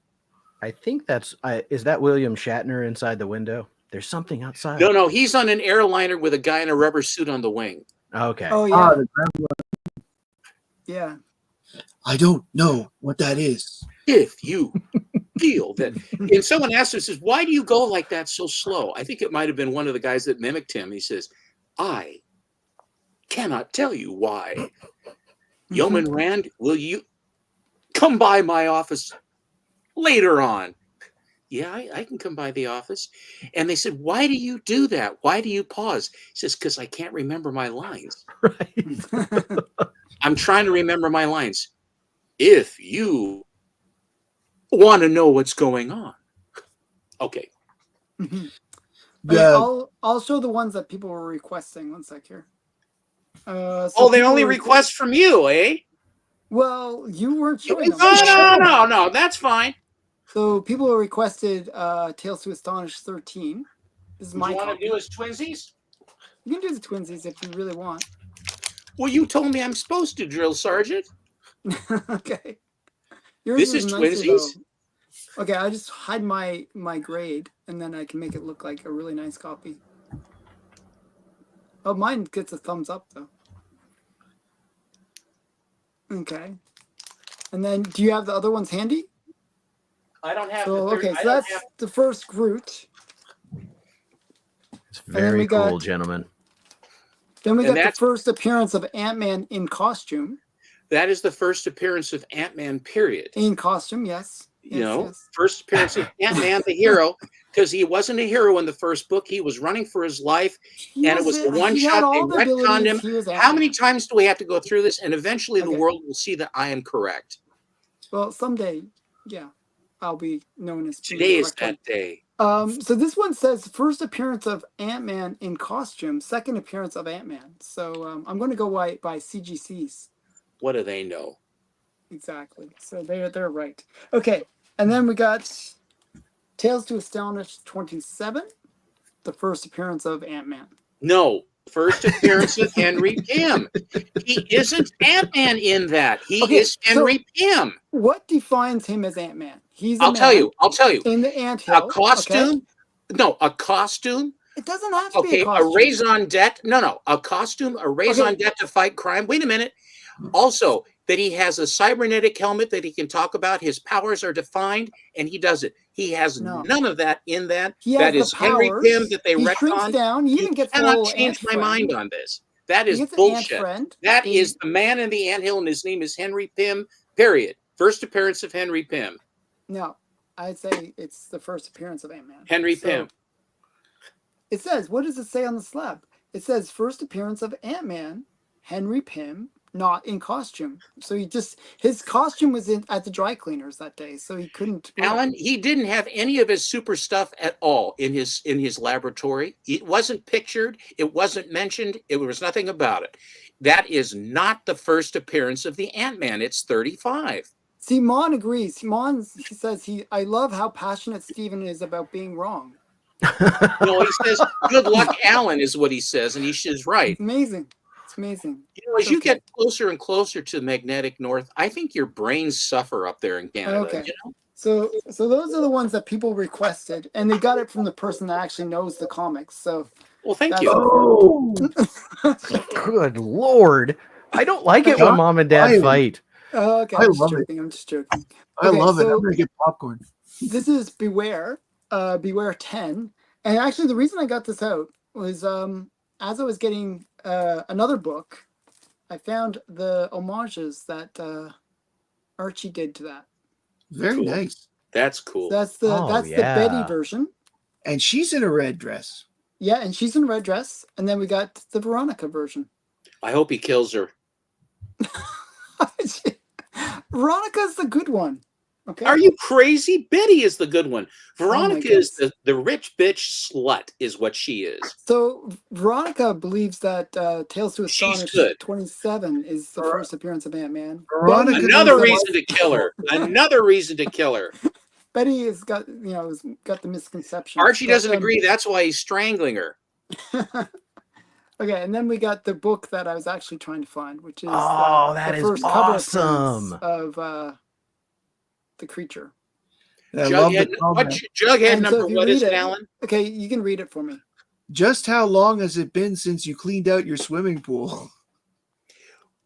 I think is that William Shatner inside the window? There's something outside. No, he's on an airliner with a guy in a rubber suit on the wing. Okay. Oh, yeah. Yeah. I don't know what that is. If you feel that, and someone asked him, says, why do you go like that so slow? I think it might have been one of the guys that mimicked him. He says, I cannot tell you why. Yeoman Rand, will you come by my office later on? Yeah, I can come by the office. And they said, why do you do that? Why do you pause? He says, because I can't remember my lines. Right. I'm trying to remember my lines. If you want to know what's going on. Okay. I'll show the ones that people were requesting. One sec here. So they only request from you, eh? Well, you weren't showing them. No, that's fine. So people requested Tales to Astonish 13. This is my you want copy. to do as twinsies? You can do the twinsies if you really want. Well, you told me I'm supposed to, Drill Sergeant. Okay. This is twinsies? Okay, I just hide my grade, and then I can make it look like a really nice copy. Oh, mine gets a thumbs up, though. Okay. And then, do you have the other ones handy? I don't have so that's the first Groot. It's very cool, gentlemen. Then we got the first appearance of Ant-Man in costume. That is the first appearance of Ant-Man, period. In costume, yes. First appearance of Ant-Man, the hero, because he wasn't a hero in the first book. He was running for his life, and it was the one shot. They retconned him. How many times do we have to go through this? And eventually the world will see that I am correct. Well, someday, yeah, I'll be known as... Today is that day. So this one says first appearance of Ant-Man in costume, second appearance of Ant-Man. So I'm going to go by CGCs. What do they know? Exactly. So they're right. Okay, and then we got Tales to Astonish 27, the first appearance of Ant-Man. No, first appearance of Henry Pym. He isn't Ant-Man in that. He is Henry Pym. What defines him as Ant-Man? He's a I'll man tell you. in the A anthill. costume. Okay? No, a costume. It doesn't have to be a Okay, a costume. raison d'etre. No, a costume, a raison d'etre to fight crime. Wait a minute. Also, that he has a cybernetic helmet that he can talk about. His powers are defined, and he does it. He has none of that in that. He has that the is Henry powers. Pym that they He shrinks retconned. down. He You even gets a cannot little change ant my mind friend. on this. That He is gets an ant bullshit. friend. That is the man in the anthill, and his name is Henry Pym. Period. First appearance of Henry Pym. No, I'd say it's the first appearance of Ant-Man. Henry Pym. It says, what does it say on the slab? It says first appearance of Ant-Man, Henry Pym, not in costume. So his costume was at the dry cleaners that day, so he couldn't. Alan, he didn't have any of his super stuff at all in his laboratory. It wasn't pictured. It wasn't mentioned. It was nothing about it. That is not the first appearance of the Ant-Man. It's 35. See, Mon agrees. He says I love how passionate Steven is about being wrong. No, he says, "Good luck, Alan," is what he says, and is right. It's amazing. It's amazing. You know, as you get closer and closer to the magnetic north, I think your brains suffer up there in Canada. Okay. You know? So those are the ones that people requested, and they got it from the person that actually knows the comics. So, well, thank you. Oh, good Lord! I don't like it when Mom and Dad fight. Oh, okay, I'm just joking. I love it. I'm gonna get popcorn. This is Beware, Beware 10, and actually the reason I got this out was as I was getting another book, I found the homages that Archie did to that. Very nice. That's cool. So that's the Betty version, and she's in a red dress. Yeah, and she's in a red dress, and then we got the Veronica version. I hope he kills her. Veronica's the good one. Okay. Are you crazy? Betty is the good one. Veronica is the rich bitch slut, is what she is. So Veronica believes that Tales to Astonish 27 is the first appearance of Ant-Man. Another reason to kill her. Another reason to kill her. Betty has got the misconception. Archie doesn't agree. That's why he's strangling her. Okay, and then we got the book that I was actually trying to find, which is that the is first awesome cover of the creature. Jughead number what is it, Alan? Okay, you can read it for me. Just how long has it been since you cleaned out your swimming pool?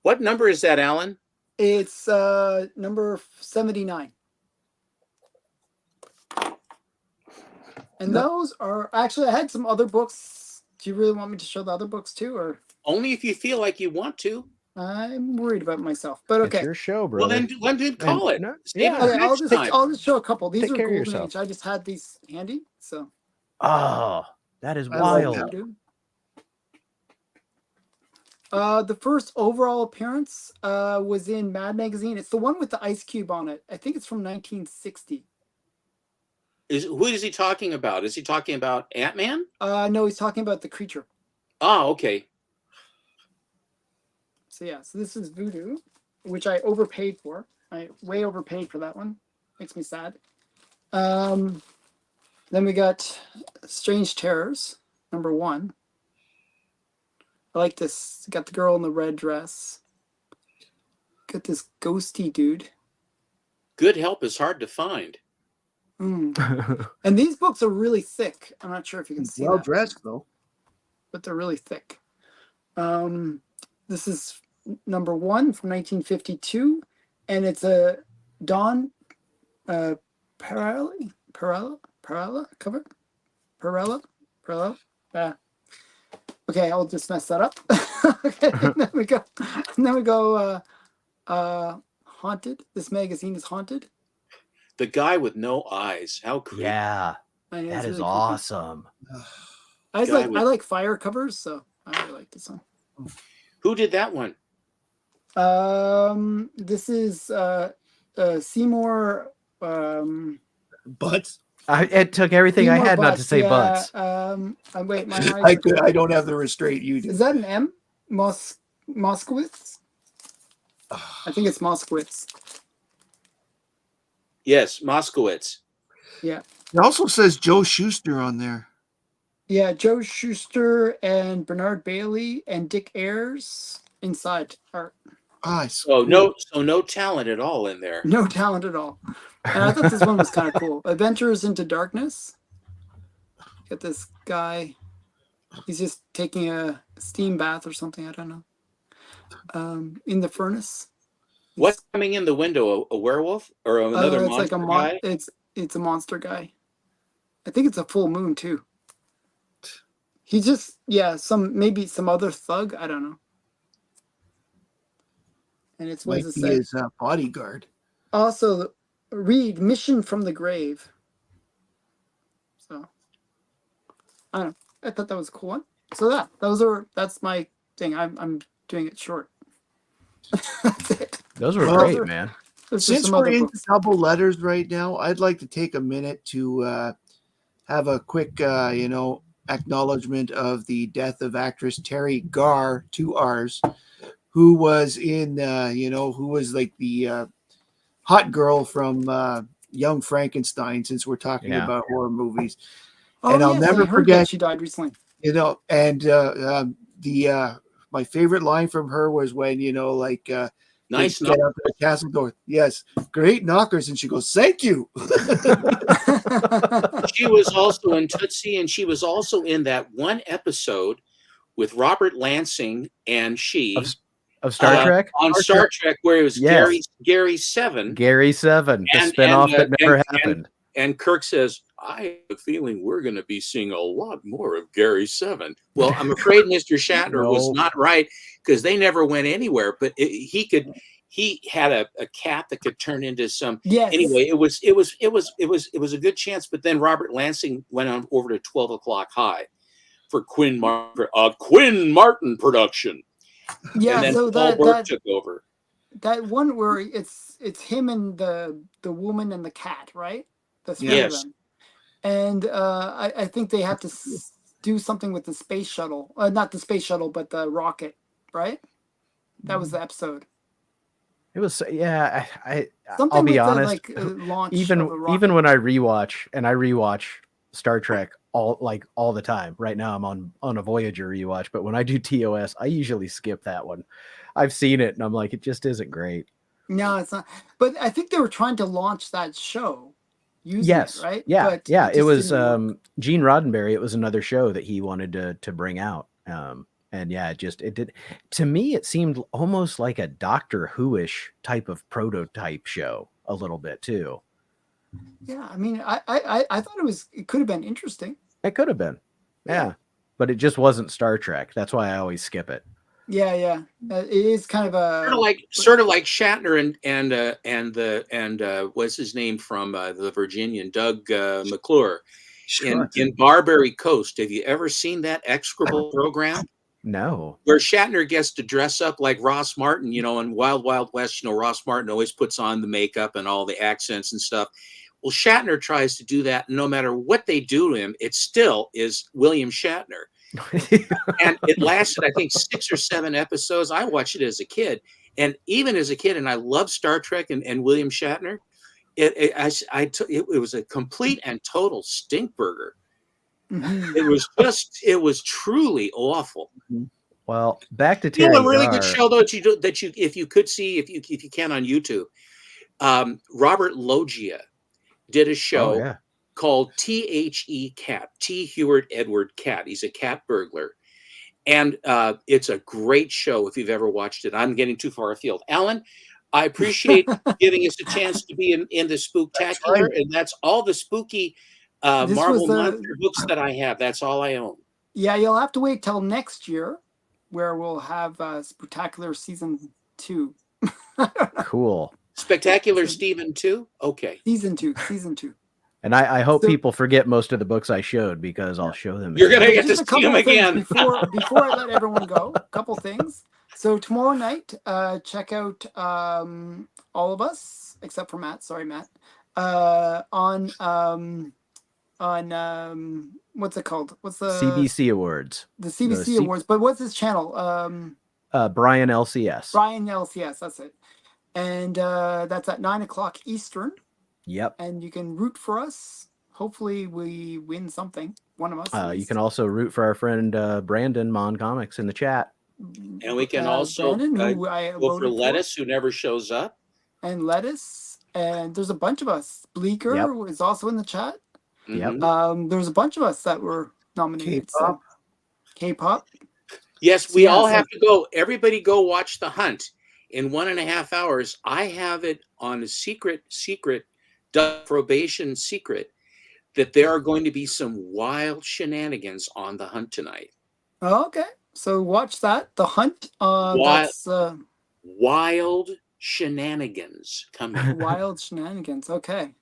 What number is that, Alan? It's number 79. And those are actually, I had some other books. Do you really want me to show the other books too, or only if you feel like you want to? I'm worried about myself, but okay. It's your show, bro. Well, then call it. I'll just show a couple. These are Golden Age. I just had these handy, so. Oh, that is wild. The first overall appearance was in Mad Magazine. It's the one with the ice cube on it. I think it's from 1960. Who is he talking about? Is he talking about Ant-Man? No, he's talking about the creature. Oh, okay. So yeah, so this is Voodoo, which I overpaid for. I way overpaid for that one. Makes me sad. Then we got Strange Terrors, number 1. I like this. Got the girl in the red dress. Got this ghosty dude. Good help is hard to find. And these books are really thick. I'm not sure if you can see well dressed though, but they're really thick. This is number 1 from 1952, and it's a Don Perella cover. Perella. Okay, I'll just mess that up. Okay, and then we go. Haunted. This magazine is Haunted. The guy with no eyes. How creepy. Yeah, that is really awesome. I like fire covers, so I really like this one. Who did that one? This is Seymour. Butts. It took everything Seymour I had Butts, not to say butts. Wait, my I don't have the restraint you do. Is that an M? Moskowitz? I think it's Moskowitz. Yes, Moskowitz. Yeah. It also says Joe Shuster on there. Yeah, Joe Shuster and Bernard Bailey and Dick Ayers inside art. So no talent at all in there. No talent at all. And I thought this one was kind of cool. Adventures into Darkness. Got this guy. He's just taking a steam bath or something. I don't know. In the furnace. What's coming in the window? A werewolf or another it's monster like guy? It's a monster guy. I think it's a full moon too. He's just maybe some other thug. I don't know. And it's what does it say? His bodyguard. Also, read Mission from the Grave. So I don't know. I thought that was a cool one. So that's my thing. I'm doing it short. That's it. Those were great, man. Since we're in double letters right now, I'd like to take a minute to have a quick, acknowledgement of the death of actress Terry Garr, 2 R's, who was in, who was like the hot girl from Young Frankenstein, since we're talking about horror movies. Oh, and I'll never forget she died recently. My favorite line from her was when, nice get up to the castle door. Yes, great knockers. And she goes, thank you. She was also in Tootsie, and she was also in that one episode with Robert Lansing and she of Star Trek? On Star Trek, where it was Gary 7. Gary 7, the spinoff that never happened. And Kirk says, I have a feeling we're going to be seeing a lot more of Gary 7. Well, I'm afraid Mr. Shatner was not right, because they never went anywhere. But he had a cat that could turn into some. Yes. Anyway, it was a good chance. But then Robert Lansing went on over to 12 O'Clock High for Quinn Martin production. Yeah, and then so Paul Burke took over. That one where it's him and the woman and the cat, right? The three of them. And I think they have to do something with the space shuttle. Not the space shuttle, but the rocket, right? That was the episode. It was, I'll be honest. Even when I rewatch Star Trek all the time. Right now I'm on a Voyager rewatch, but when I do TOS, I usually skip that one. I've seen it and I'm like, it just isn't great. No, it's not. But I think they were trying to launch that show. Yes. Right? Yeah. But it was Gene Roddenberry. It was another show that he wanted to bring out. And it did. To me, it seemed almost like a Doctor Who-ish type of prototype show a little bit too. Yeah, I mean, I thought it could have been interesting. It could have been, yeah, but it just wasn't Star Trek. That's why I always skip it. Yeah, it is kind of a sort of like Shatner and what's his name from the Virginian, Doug McClure, in Barbary Coast. Have you ever seen that execrable program? No. Where Shatner gets to dress up like Ross Martin, in Wild Wild West. Ross Martin always puts on the makeup and all the accents and stuff. Well, Shatner tries to do that. No matter what they do to him, it still is William Shatner. And it lasted, I think, 6 or 7 episodes. I watched it as a kid. And even as a kid, and I love Star Trek and William Shatner, it was a complete and total stink burger. Mm-hmm. It was truly awful. Well, back to Terry a really good show though that you if you could see if you can on YouTube. Robert Loggia did a show called THE Cat, T. Heward Edward Cat. He's a cat burglar. And it's a great show if you've ever watched it. I'm getting too far afield. Alan, I appreciate giving us a chance to be in the Spooktacular, and that's all the spooky Marvel Monster books that I have. That's all I own. Yeah, you'll have to wait till next year, where we'll have Spooktacular season 2. Cool. Spectacular Stephen 2? Okay. Season 2. And I hope people forget most of the books I showed, because I'll show them. You're going to get to see them again. Before I let everyone go, a couple things. So tomorrow night, check out all of us, except for Matt. Sorry, Matt. On what's it called? What's the CBC Awards? The CBC Awards. But what's his channel? Brian LCS. Brian LCS, that's it. And that's at 9:00 Eastern. Yep. And you can root for us. Hopefully we win something. One of us. You can also root for our friend Brandon Mon Comics in the chat. And we can also Brandon, who I go for Lettuce, who never shows up. And Lettuce. And there's a bunch of us. Bleeker is also in the chat. Yep. There's a bunch of us that were nominated. K-pop. Yes, we all have to go. Everybody go watch The Hunt in 1.5 hours. I have it on a secret probation secret that there are going to be some wild shenanigans on The Hunt tonight. Oh, okay. So watch that. The Hunt. Wild shenanigans coming. Wild shenanigans. Okay.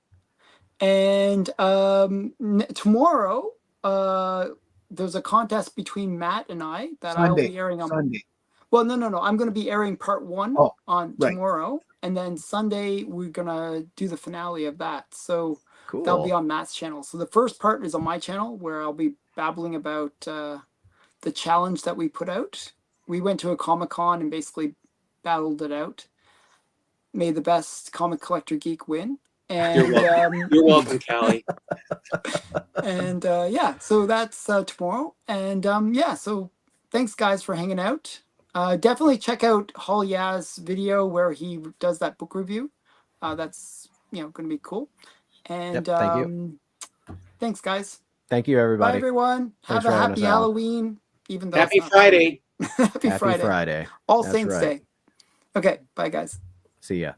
And tomorrow, there's a contest between Matt and I that I'll be airing on Sunday. Well, no. I'm going to be airing part 1 on tomorrow, and then Sunday we're going to do the finale of that. So cool. That'll be on Matt's channel. So the first part is on my channel, where I'll be babbling about the challenge that we put out. We went to a Comic-Con and basically battled it out. May the best comic collector geek win. And you're welcome, Callie. And so that's tomorrow. And so thanks guys for hanging out. Definitely check out Hall Yaz's video where he does that book review. That's going to be cool. And thank you. Thanks guys. Thank you everybody. Bye everyone. Have a happy Halloween. Even though happy Friday. Happy Friday. Friday. All Saints Day. Okay, bye guys. See ya.